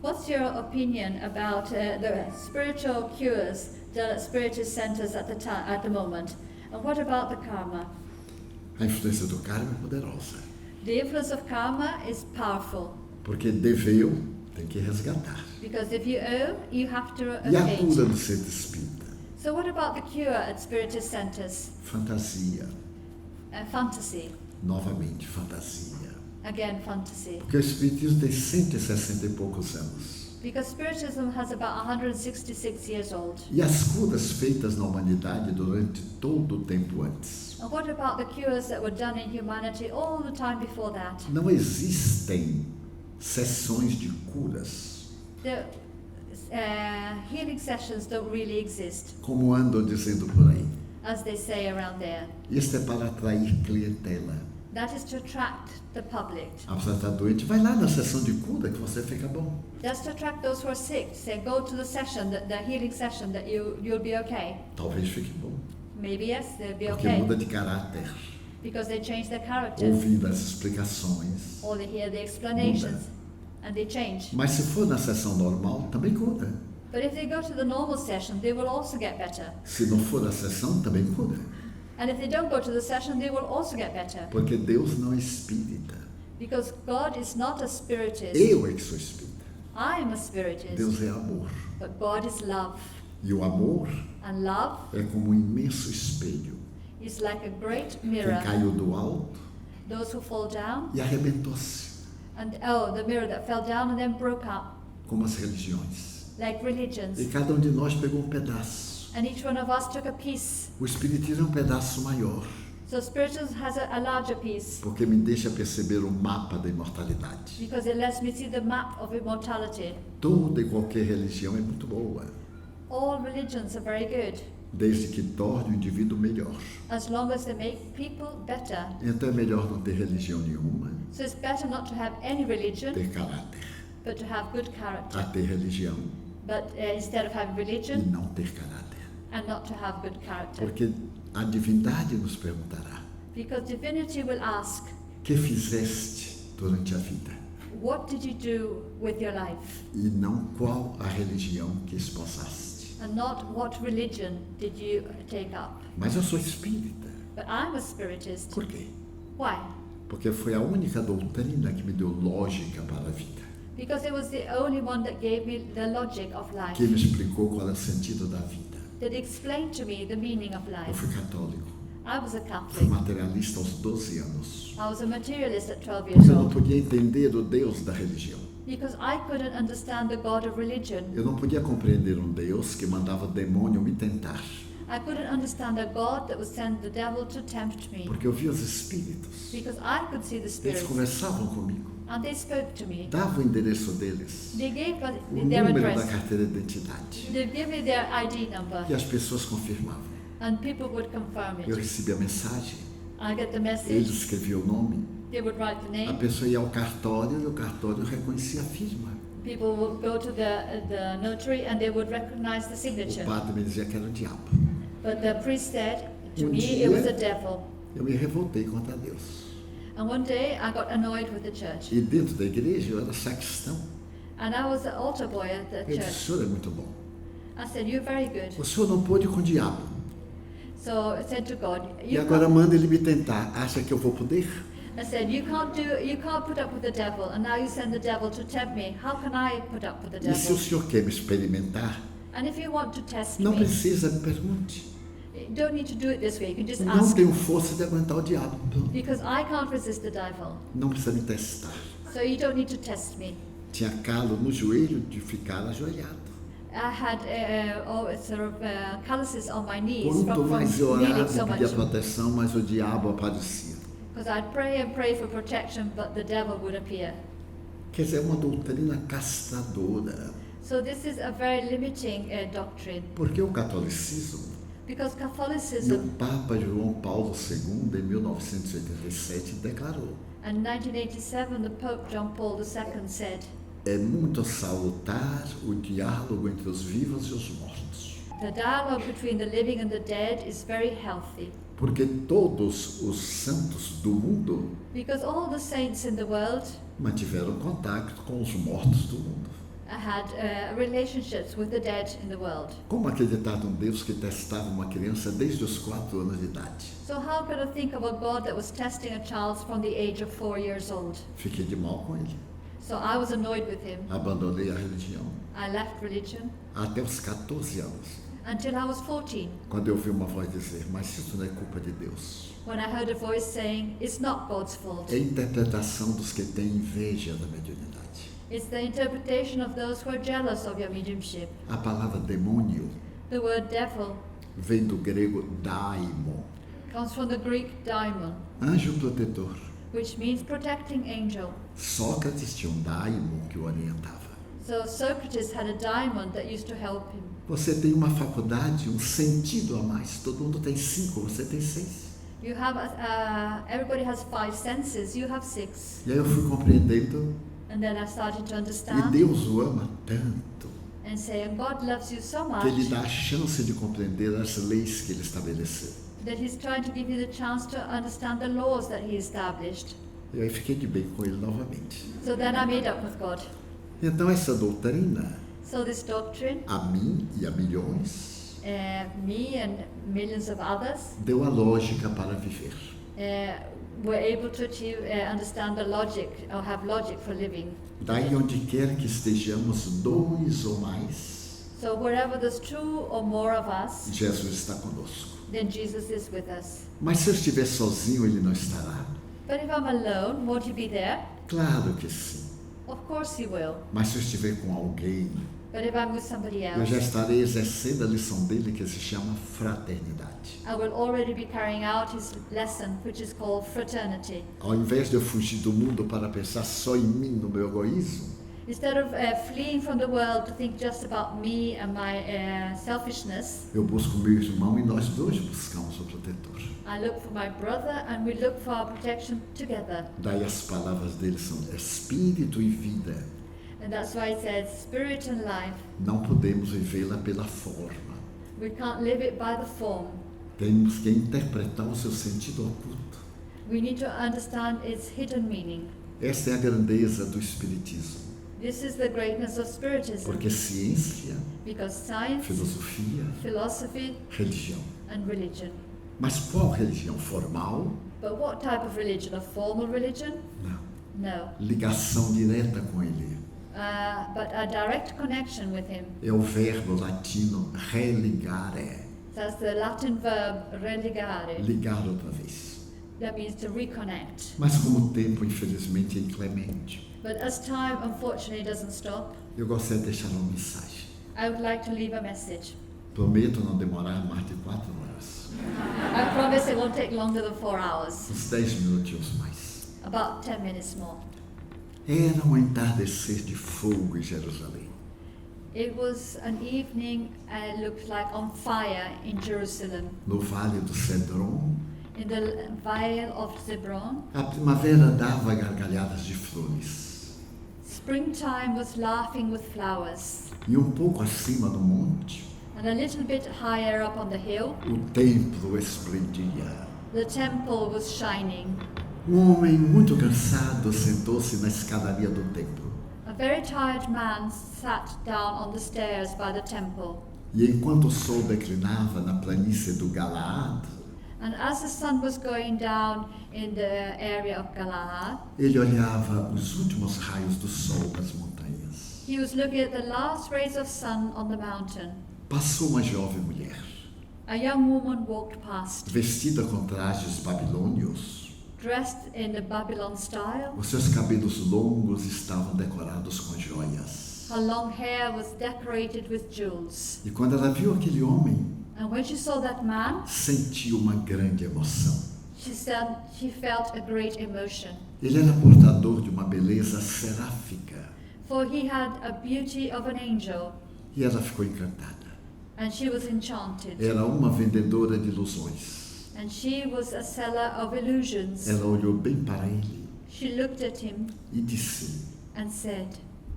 What's your opinion about the spiritual cures done at spiritist centers at the moment? And what about the karma? A influência do karma é poderosa. The influence of karma is powerful. Porque deveu, tem que resgatar. Because if you owe, you have to E a pay. cura do centro espírita? So what about the cure at spiritist centers? Fantasia. Fantasy. Novamente, fantasia. Again, fantasy. Porque o espiritismo tem 160 e poucos anos. Because spiritism has about 166 years old. E as curas feitas na humanidade durante todo o tempo antes? And what about the cures that were done in humanity all the time before that? Não existem sessões de curas, The healing sessions don't really exist, como andam dizendo por aí. as they say around there. Isso é para atrair clientela. That is to attract the public. A pessoa está doente, vai lá na sessão de cura que você fica bom. That's to attract those who are sick. Say, go to the session, the healing session, that you'll be okay. Talvez fique bom. Maybe yes, they'll be Porque okay. muda de caráter. Because they change their character. Ouvindo as explicações. Or they hear the explanations. And they change. Mas se for na sessão normal, também cura. But if they go to the normal session, they will also get better. Se não for na sessão, também cura. And if they don't go to the session, they will also get better. Porque Deus não é espírita. Because God is not a spiritist. Eu é que sou espírita. I am a spiritist. Deus é amor. But God is love. E o amor And love é como um imenso espelho is like a great que mirror. caiu do alto Those who fall down, e arrebentou-se, and the mirror that fell down and then broke up, como as religiões. like religions. E cada um de nós pegou um pedaço. And each one of us took a piece. O espiritismo é um pedaço maior, So Spiritism has a larger piece porque me deixa perceber o mapa da imortalidade. because it lets me see the map of immortality. Toda e qualquer religião é muito boa, All religions are very good desde que torne o indivíduo melhor. as long as they make people better. Então é melhor não ter religião nenhuma, So it's better not to have any religion, ter caráter, but to have good character. a ter religião But instead of having e religion não ter caráter. and not to have good character. Porque a divindade nos perguntará: Because divinity will ask, que fizeste durante a vida? what did you do with your life? E não qual a religião que esposaste. And not what religion did you take up. Mas eu sou espírita. But I'm a spiritist. Por quê? Why? Porque foi a única doutrina que me deu lógica para a vida, Because it was the only one that gave me the logic of life. que me explicou qual é o sentido da vida. That explained to me the meaning of Eu life. fui católico, I was a fui Catholic. materialista aos 12 anos. I was a materialist at 12 Porque years eu não old. podia entender o Deus da religião. Because I couldn't understand the God of religion. Eu não podia compreender um Deus que mandava o demônio me tentar. I couldn't understand a God that would send the devil to tempt me. Porque eu via os espíritos. Because I could see the Eles spirits. conversavam comigo. And they spoke to me. Dava o endereço deles, They gave us o their número da address. carteira de identidade. They gave me their ID number. E as pessoas confirmavam. And people would confirm Eu it. recebia a mensagem, I get the eles message. escreviam o nome, They would write the a name. pessoa ia ao cartório e o cartório reconhecia a firma. People would go to the notary and they would recognize the O signature. padre me dizia que era o diabo. But the priest said, to Um me, dia- it was the devil. Eu me revoltei contra Deus. And one day I got annoyed with the church. E dentro da igreja eu era sacristão. And I was the altar boy at the Eu disse, o church. senhor é muito bom. I said, you're very good. O senhor não pôde com o diabo. So I said to God, E agora manda ele me tentar. Acha que eu vou poder? I said, you can't put up with the devil, and now you send the devil to tempt me. How can I put up with the E se o devil? senhor quer me experimentar, And if you want to test não me, precisa, me pergunte. you don't need to do it this way. You can just Não ask. tenho força de aguentar o diabo. Because I can't resist the devil. Não precisa me testar. So you don't need to test me. Tinha calo no joelho de ficar ajoelhado. I had calluses on my knees Quanto from mais eu kneeling orava so e pedia much. proteção, mais o diabo aparecia. Because I'd pray and pray for protection, but the devil would appear. Quer dizer, é uma doutrina castradora. So this is a very limiting doctrine. Porque o catolicismo, Because e o Catholicism, Papa João Paulo II, em 1987, declarou: in 1987, the Pope John Paul II said, é muito salutar o diálogo entre os vivos e os mortos. the dialogue between the living and the dead is very healthy. Porque todos os santos do mundo Because all the saints in the world mantiveram contato com os mortos do mundo. had relationships with the dead in the world. Como acreditar num Deus que testava uma criança desde os 4 anos de idade? So how could I think of a God that was testing a child from the age of 4 years old? Fiquei de mal com ele. So I was annoyed with him. Abandonei a religião I left religion até os 14 anos, until I was 14, quando eu ouvi uma voz dizer: mas isso não é culpa de Deus. when I heard a voice saying, it's not God's fault. É a interpretação dos que têm inveja da mediunidade. It's the interpretation of those who are jealous of your mediumship. A palavra demônio The word devil vem do grego daimon, comes from the Greek daimon, anjo protetor. which means protecting angel. Sócrates tinha um daimon que o orientava. So Socrates had a daimon that used to help him. Você tem uma faculdade, um sentido a mais. Todo mundo tem 5, você tem 6. You have, everybody has 5 senses, you have 6. E aí eu fui compreendendo, And then I started to e understand Deus o ama tanto, and saying, God loves you so que Ele much dá a chance de compreender as leis que Ele estabeleceu. that He's trying to give you the chance to understand the laws that He established. E aí fiquei de bem com Ele novamente. So then I made up with God. Então essa doutrina, So this doctrine, a mim e a milhões, me and millions of others, deu a lógica para viver. were able to achieve, understand the logic or have logic for living. Daí onde quer que estejamos, 2 ou mais, So wherever there's 2 or more of us, Jesus está conosco. then Jesus is with us. Mas se eu estiver sozinho, Ele não estará? But if I'm alone, won't He be there? Claro que sim. Of course He will. Mas se eu estiver com alguém, But if I'm with somebody eu já else, estarei exercendo a lição dele que se chama fraternidade. I will already be carrying out His lesson, which is called fraternity. Ao invés de eu fugir do mundo para pensar só em mim, no meu egoísmo, Instead of fleeing from the world to think just about me and my selfishness, eu busco meu irmão e nós dois buscamos o protetor. I look for my brother and we look for our protection together. Daí as palavras dele são espírito e vida. And that's why it says spirit and life. Não podemos vivê-la pela forma. We can't live it by the form. Temos que interpretar o seu sentido oculto. We need to understand its hidden meaning. Esta é a grandeza do espiritismo. This is the greatness of Spiritism. Porque ciência, Because science, filosofia, philosophy, religião. and religion. Mas qual religião? Formal? But what type of religion? A formal religion? Não. No. Ligação direta com ele. But a direct connection with Him. É o verbo latino religare. That's the Latin verb religare. Ligar outra vez. That means to reconnect. Mas como o tempo, infelizmente, é inclemente, But as time unfortunately doesn't stop, eu gostaria de deixar uma mensagem. I would like to leave a message. Prometo não demorar mais de 4 horas. I promise it won't take longer than 4 hours. Uns 10 minutinhos mais. About 10 minutes more. Era um entardecer de fogo em Jerusalém. It was an evening and it looked like on fire in Jerusalem. No vale do Cedron, In the Vale of Zebron, a primavera dava gargalhadas de flores. springtime was laughing with flowers. E um pouco acima do monte, And a little bit higher up on the hill, o templo esplendia. the temple was shining. Um homem muito cansado sentou-se na escadaria do templo. A very tired man sat down on the stairs by the temple. E enquanto o sol declinava na planície do Galaad, And as the sun was going down in the area of Galaad, ele olhava os últimos raios do sol nas montanhas. he was looking at the last rays of sun on the mountain. Passou uma jovem mulher, A young woman walked past, vestida com trajes babilônios. dressed in the Babylon style. Os seus cabelos longos estavam decorados com joias. Her long hair was decorated with jewels. E quando ela viu aquele homem, And when she saw that man, sentiu uma grande emoção. she said she felt a great emotion. Ele era portador de uma beleza seráfica. For he had a beauty of an angel, E ela ficou encantada. and she was enchanted. Era uma vendedora de ilusões. And she was a seller of illusions. Ela olhou bem para ele She looked at him e disse: and said,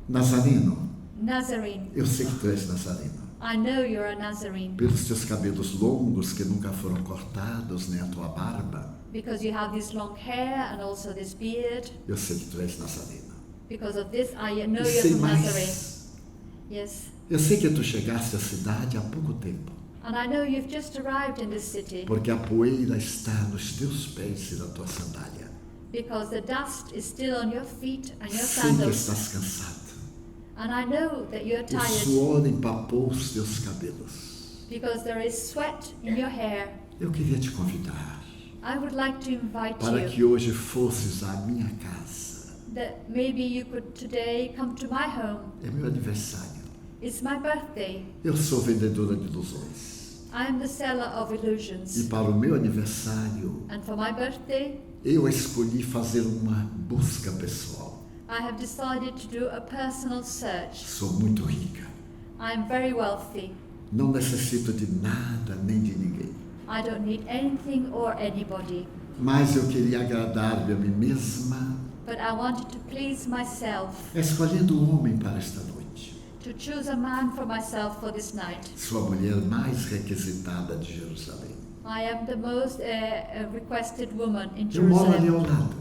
Nazareno, Nazarene, eu sei que tu és Nazareno. I know you're a Nazarene, Pelos teus cabelos longos que nunca foram cortados, nem a tua barba, because you have this long hair and also this beard. eu sei que tu és Nazareno. Because of this, I know E you're sei from Nazarene. mais, Yes. eu sei que tu chegaste à cidade há pouco tempo, And I know you've just arrived in this city porque a poeira está nos teus pés e na tua sandália. because the dust is still on your feet and your Sei que sandals. estás cansado. And I know that you're O tired suor empapou os teus cabelos. because there is sweat in your hair. Eu queria te convidar I would like to invite para you que hoje fosses à minha casa. that maybe you could today come to my home. É meu aniversário. It's my birthday. Eu sou vendedora de ilusões. I am the seller of E illusions. para o meu aniversário, And for my birthday, eu escolhi fazer uma busca pessoal. I have decided to do a personal search. Sou muito rica. I am very wealthy. Não necessito de nada nem de ninguém. I don't need anything or anybody. Mas eu queria agradar-me a mim mesma, But I wanted to please myself, escolhendo um homem para esta noite. to choose a man for myself for this night. Sua mulher mais requisitada de Jerusalém. I am the most requested woman in Eu moro ali Jerusalem. ao lado.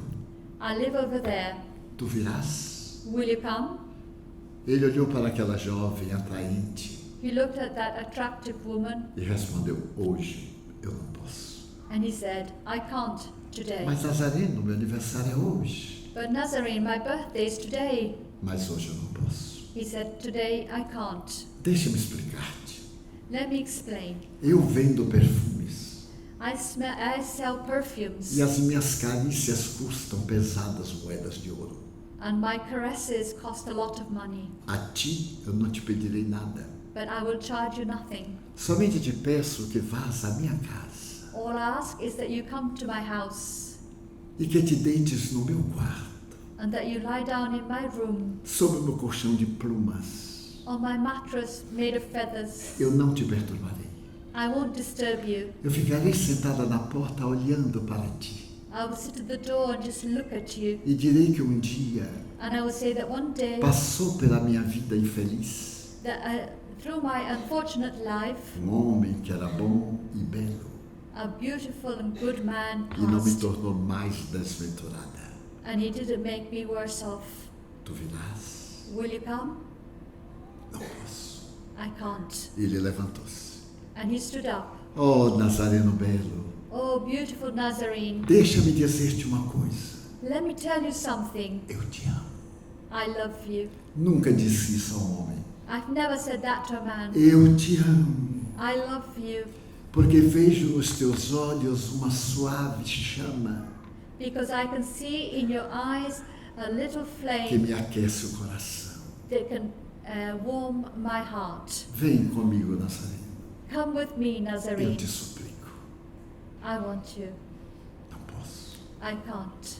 I live over there. Tu virás? Will you come? Ele olhou para aquela jovem atraente He looked at that attractive woman e respondeu: hoje eu não posso. and he said, I can't today. Mas Nazareno, meu aniversário é hoje. But Nazarene, my birthday is today. Mas hoje eu não posso. He said, today I can't. Deixa-me explicar-te. Let me explain. Eu vendo perfumes I sell perfumes e as minhas carícias custam pesadas moedas de ouro. and my caresses cost a lot of money. A ti eu não te pedirei nada. But I will charge you nothing. Somente te peço que vás à minha casa All I ask is that you come to my house e que te deites no meu quarto, and that you lie down in my room sobre o meu colchão de plumas. on my mattress made of feathers. Eu não te perturbarei. I won't disturb you. Eu ficarei sentada na porta olhando para ti I will sit at the door and just look at you. e direi que um dia And I will say that one day, passou pela minha vida infeliz that through my unfortunate life, homem que era bom e belo a beautiful and good man e não me passed, tornou mais desventurada. and he didn't make me worse off. Tu virás? Will you come? Não posso. I can't. Ele levantou-se. And he stood up. Oh, Nazareno belo, Oh, beautiful Nazarene, deixa-me dizer-te uma coisa. let me tell you something. Eu te amo. I love you. Nunca disse isso a um homem. I've never said that to a man. Eu te amo, I love you porque vejo nos teus olhos uma suave chama because I can see in your eyes a little que flame me aquece o coração. that can warm my heart. Vem comigo, Nazareno. Come with me, Eu Nazarene. te suplico. I want you. Não posso. I can't.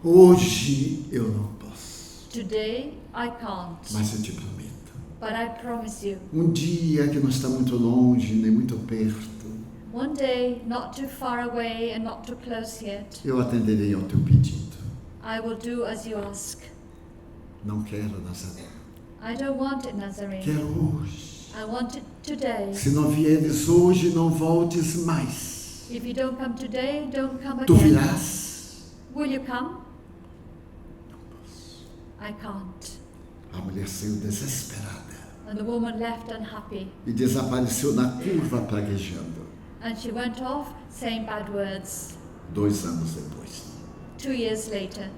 Hoje eu não posso. Today, I can't. Mas eu te prometo. But I promise you, Um dia que não está muito longe, nem muito perto, one day, not too far away and not too close yet, eu atenderei ao teu pedido. I will do as you ask. Não quero, Nazareno. I don't want it, Nazarene. Quero hoje. I want it today. Se não vieres hoje, não voltes mais. If you don't come today, don't come Tu again. virás? Will you come? Não posso. I can't. A mulher saiu desesperada And the woman left unhappy. e desapareceu na curva praguejando. And she went off saying bad words. 2 anos depois, 2 years later,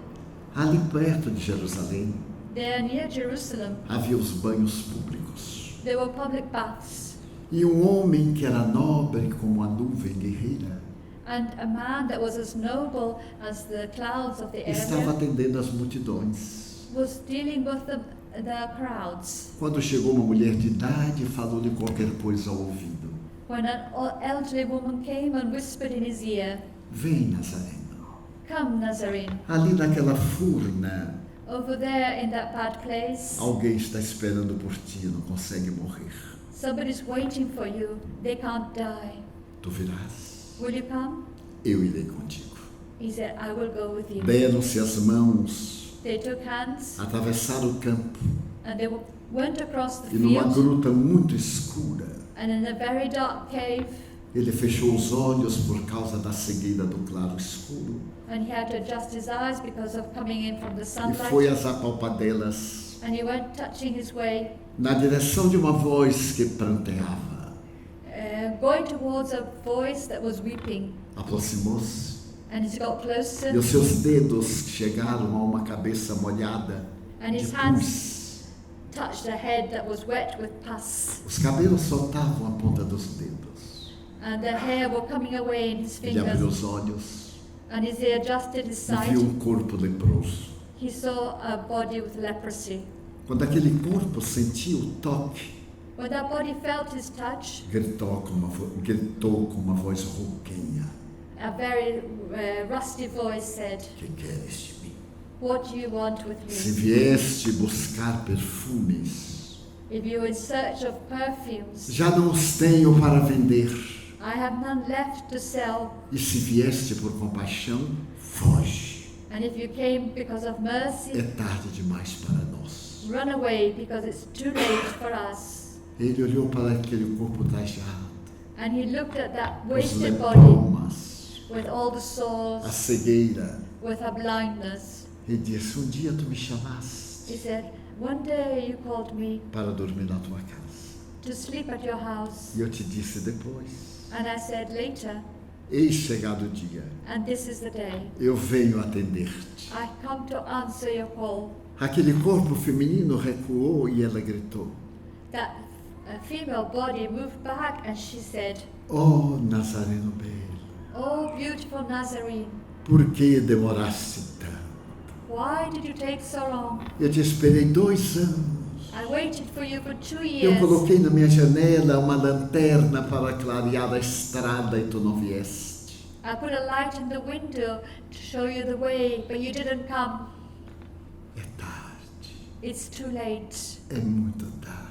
ali perto de Jerusalém, there near Jerusalem, havia os banhos públicos. there were public baths. E um homem que era nobre como a nuvem guerreira And a man that was as noble as the clouds of the estava area atendendo as multidões. was dealing with the crowds. Quando chegou uma mulher de idade, falou-lhe qualquer coisa ao ouvido. When an elderly woman came and whispered in his ear, Vem, Nazareno. come, Nazarene, Ali naquela furna, over there in that bad place, alguém está esperando por ti, não consegue morrer. somebody's waiting for you, they can't die. Tu virás? Will you come? Eu irei contigo. He said, I will go with you. Deram-se as mãos, They took hands atravessaram o campo and they went across the e numa field, gruta muito escura, and in a very dark cave, ele fechou os olhos por causa da cegueira do claro escuro and he had to adjust his eyes because of coming in from the e sunlight, foi às apalpadelas and he went touching his way, na direção de uma voz que pranteava. going towards a voice that was weeping. Aproximou-se And as he got closer, e os seus dedos chegaram a uma cabeça molhada and de his hands pus. touched a head that was wet with pus, Os cabelos soltavam a ponta dos dedos. and the hair were coming away in his Ele abriu fingers, os olhos and as he adjusted his e sight, viu um corpo leproso. he saw a body with leprosy. Quando aquele corpo sentiu o toque, When that body felt his touch, gritou com uma voz rouquenha: a very rusty voice said, "Que queres de mim? what do you want with Se me? vieste buscar perfumes, If you're in search of perfumes, já não os tenho para vender. I have none left to sell. E se vieste por compaixão, foge. And if you came because of mercy, É tarde demais para nós. run away because it's too late for us. Ele olhou para aquele corpo trajado, And he looked at that os wasted body lempromas, with all the a sores, cegueira, with her blindness. e disse: um dia tu me chamaste He said, one day you called me para dormir na tua casa. to sleep at your house. E eu te disse depois. And I said later, Eis chegado o dia, and this is the day. eu venho atender-te. I come to answer your call. Aquele corpo feminino recuou e ela gritou: That female body moved back and she said, oh, Nazareno belo, oh, beautiful Nazarene, por que demoraste tanto? why did you take so long? Eu te esperei 2 anos. I waited for you for 2 Eu years. coloquei na minha janela uma lanterna para clarear a estrada e tu não vieste. I put a light in the window to show you the way, but you didn't come. É tarde, It's too late. é muito tarde.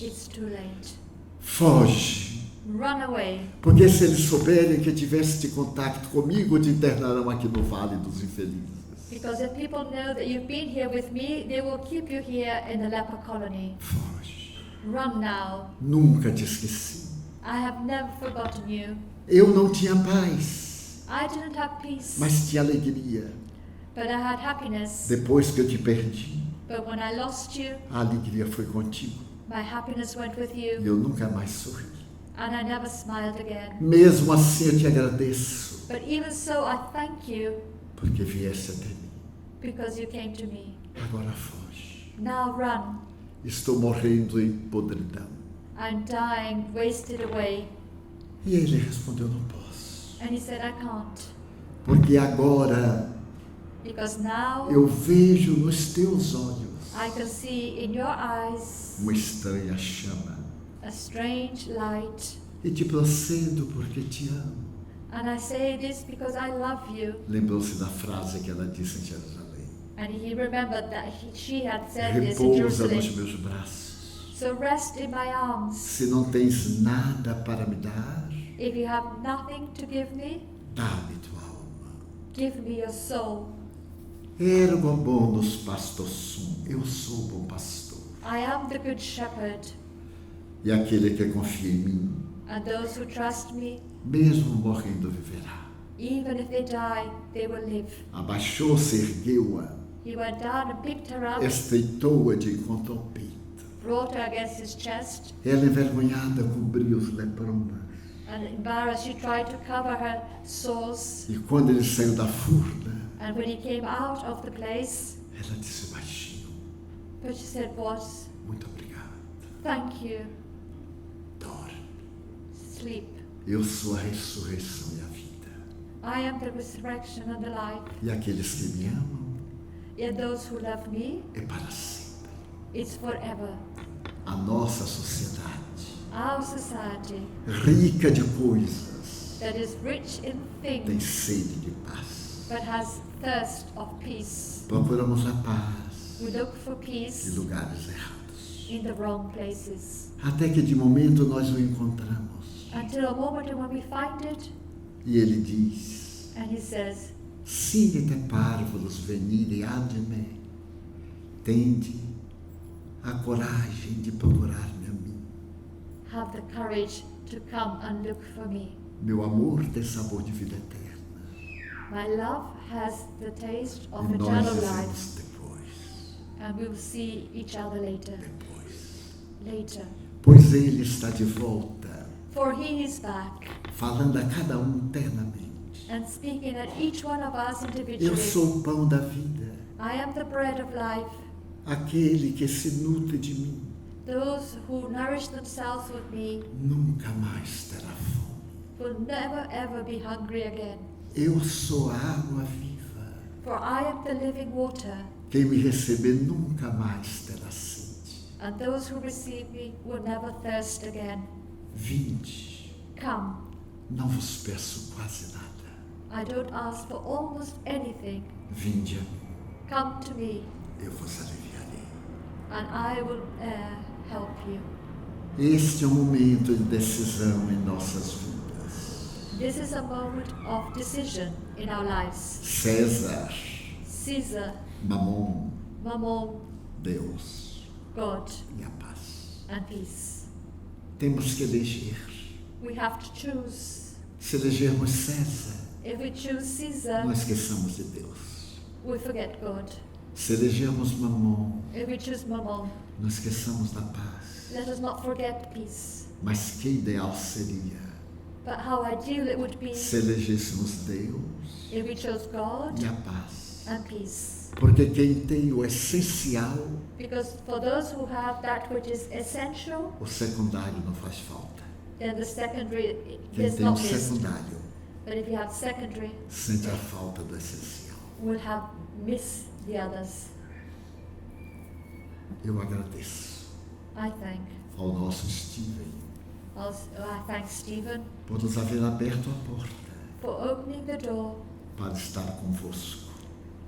It's too late. Foge, Run away. porque se eles souberem que tiveste contato comigo, te internarão aqui no Vale dos Infelizes. Because if people know that you've been here with me, they will keep you here in the leper colony. Foge. Run now. Nunca te esqueci. I have never forgotten you. Eu não tinha paz, I didn't have peace, mas tinha alegria. but I had happiness. Depois que eu te perdi, But when I lost you, a alegria foi contigo. my happiness went with E you, eu nunca mais sorri. and I never smiled again. Mesmo assim eu te agradeço, But even so, I thank you porque vieste até mim. because you came to me. Agora foge. Now run. Estou morrendo em podridão. I'm dying, wasted away. E ele respondeu: não posso. And he said, I can't. Porque agora Because now eu vejo nos teus olhos I can see in your eyes uma estranha chama. a strange light. E te procedo porque te amo. And I say this because I love you. Lembrou-se da frase que ela disse em Jerusalém: And he remembered that she had said this in repousa nos Jerusalem. meus braços. So rest in my arms. Se não tens nada para me dar, If you have nothing to give me, dá-me tua alma. give me your soul. Ergo bonus pastor sum. Eu sou o bom pastor. I am the good shepherd, E aquele que confia em mim, and those who trust me, mesmo morrendo, viverá. even if they die, they will live. Abaixou-se, ergueu-a, He went down and picked her up, estreitou-a de encontro ao peito. brought her against his chest, Ela, envergonhada, cobriu os lempromas. and embarrassed, she tried to cover her sores. E quando ele saiu da furna, And when he came out of the place, ela disse baixinho: but she said, "Boss, muito obrigado. thank you. Dorme. Sleep. Eu sou a ressurreição e a vida. I am the resurrection and the life. E aqueles que me amam, Yet those who love me, é para sempre. it's forever." A nossa sociedade, Our society rica de coisas, that is rich in tem things, sede de paz. but has thirst of peace. Procuramos a paz We look for em peace lugares errados. in the wrong places. Até que de momento nós o encontramos. Until a moment when we find it, E ele diz: and he says, Sine parvulus venire ad me. Tende a coragem de procurar-me a mim. have the courage to come and look for me. Meu amor tem sabor de vida eterna. My love has the taste of E nós eternal dizemos life, depois, and we will see each other later. depois. Later. Pois ele está de volta, For he is back falando a cada um internamente. and speaking at each one of us Eu individually. sou o pão da vida, I am the bread of life. aquele que se nutre de mim Those who nourish themselves with me nunca mais terá fome. will never ever be hungry again. Eu sou a água viva. For I am the living water, Quem me receber nunca mais terá sede. and those who receive me will never thirst again. Vinde, Come. não vos peço quase nada. I don't ask for almost anything. Vinde a mim, Come to me, eu vos aliviarei. and I will help you. Este é um momento de decisão em nossas vidas. This is a moment of decision in our lives. César, Caesar, Mamon, Mammon, Deus God, e a paz. and peace. Temos que eleger. We have to choose. Se elegermos César, If we choose Caesar, nós esqueçamos de Deus. we forget God. Se elegermos Mamon, If we choose Mammon, nós esqueçamos da paz. let us not forget peace. Mas que ideal seria But how ideal it would be se elegêssemos Deus if we chose God e a paz. and peace. Porque quem tem o essencial, Because for those who have that which is essential, o secundário não faz falta. then the secondary Quem is tem o not missed. secundário But if you have secondary, sente a falta do essencial. will have missed the others. Eu agradeço I thank. ao nosso Steven I thank Stephen por nos haver aberto a porta for opening the door para estar convosco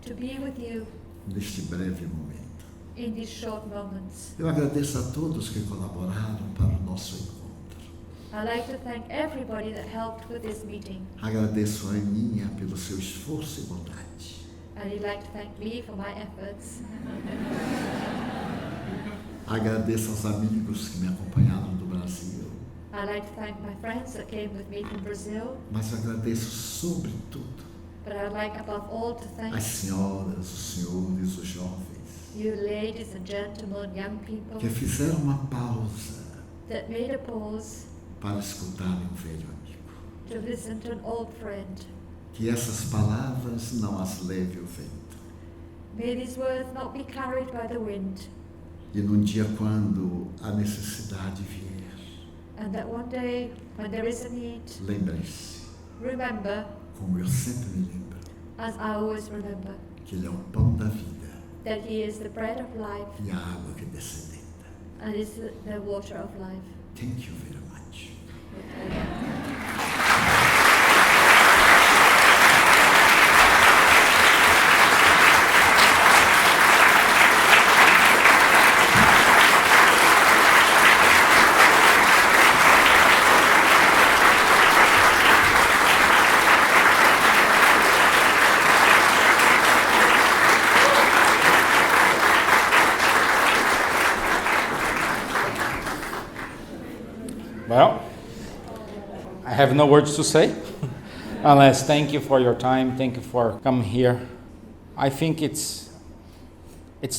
to be with you neste breve momento. in these short moments. Eu agradeço a todos que colaboraram para o nosso encontro. I'd like to thank everybody that helped with this meeting. Agradeço a Aninha pelo seu esforço e bondade. And I'd like to thank me for my efforts. Agradeço aos amigos que me acompanharam do Brasil, I'd like to thank my friends that came with me from Brazil. mas agradeço sobretudo But I'd like above all to thank as senhoras, os senhores, os jovens you ladies and gentlemen, young people, que fizeram uma pausa that made a pause para escutarem um velho amigo. to listen to an old friend. Que essas palavras não as leve o vento. May these words not be carried by the wind, E num dia quando a necessidade vier, and that one day, when there is a need, lembrem-se, remember, como eu sempre me lembro, as I always remember, que Ele é o pão da vida that He is the bread of life e a água que descedenta. and is the water of life. Thank you very much. Well, I have no words to say unless thank you for your time. Thank you for coming here. I think it's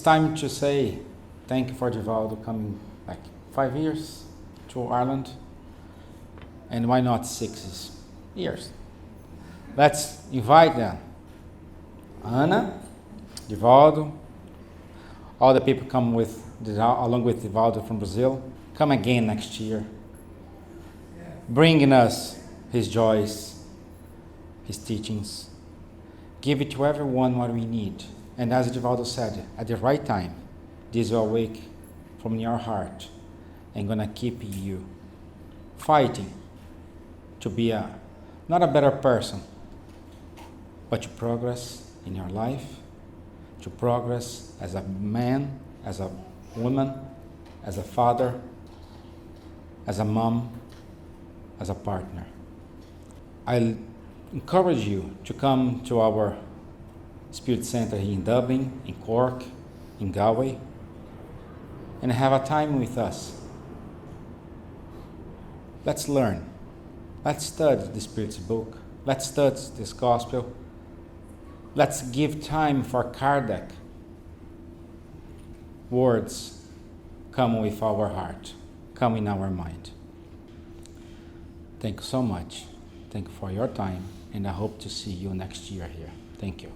time to say thank you for Divaldo coming back 5 years to Ireland, and why not 6 years? Let's invite them. Ana, Divaldo, all the people come with along with Divaldo from Brazil. Come again next year, bringing us his joys, his teachings. Give it to everyone what we need. And as Divaldo said, at the right time, this will wake from your heart and gonna keep you fighting to be not a better person, but to progress in your life, to progress as a man, as a woman, as a father, as a mom, as a partner. I encourage you to come to our Spirit Center here in Dublin, in Cork, in Galway, and have a time with us. Let's learn. Let's study the Spirit's book. Let's study this gospel. Let's give time for Kardec. Words come with our heart, come in our mind. Thank you so much. Thank you for your time, and I hope to see you next year here. Thank you.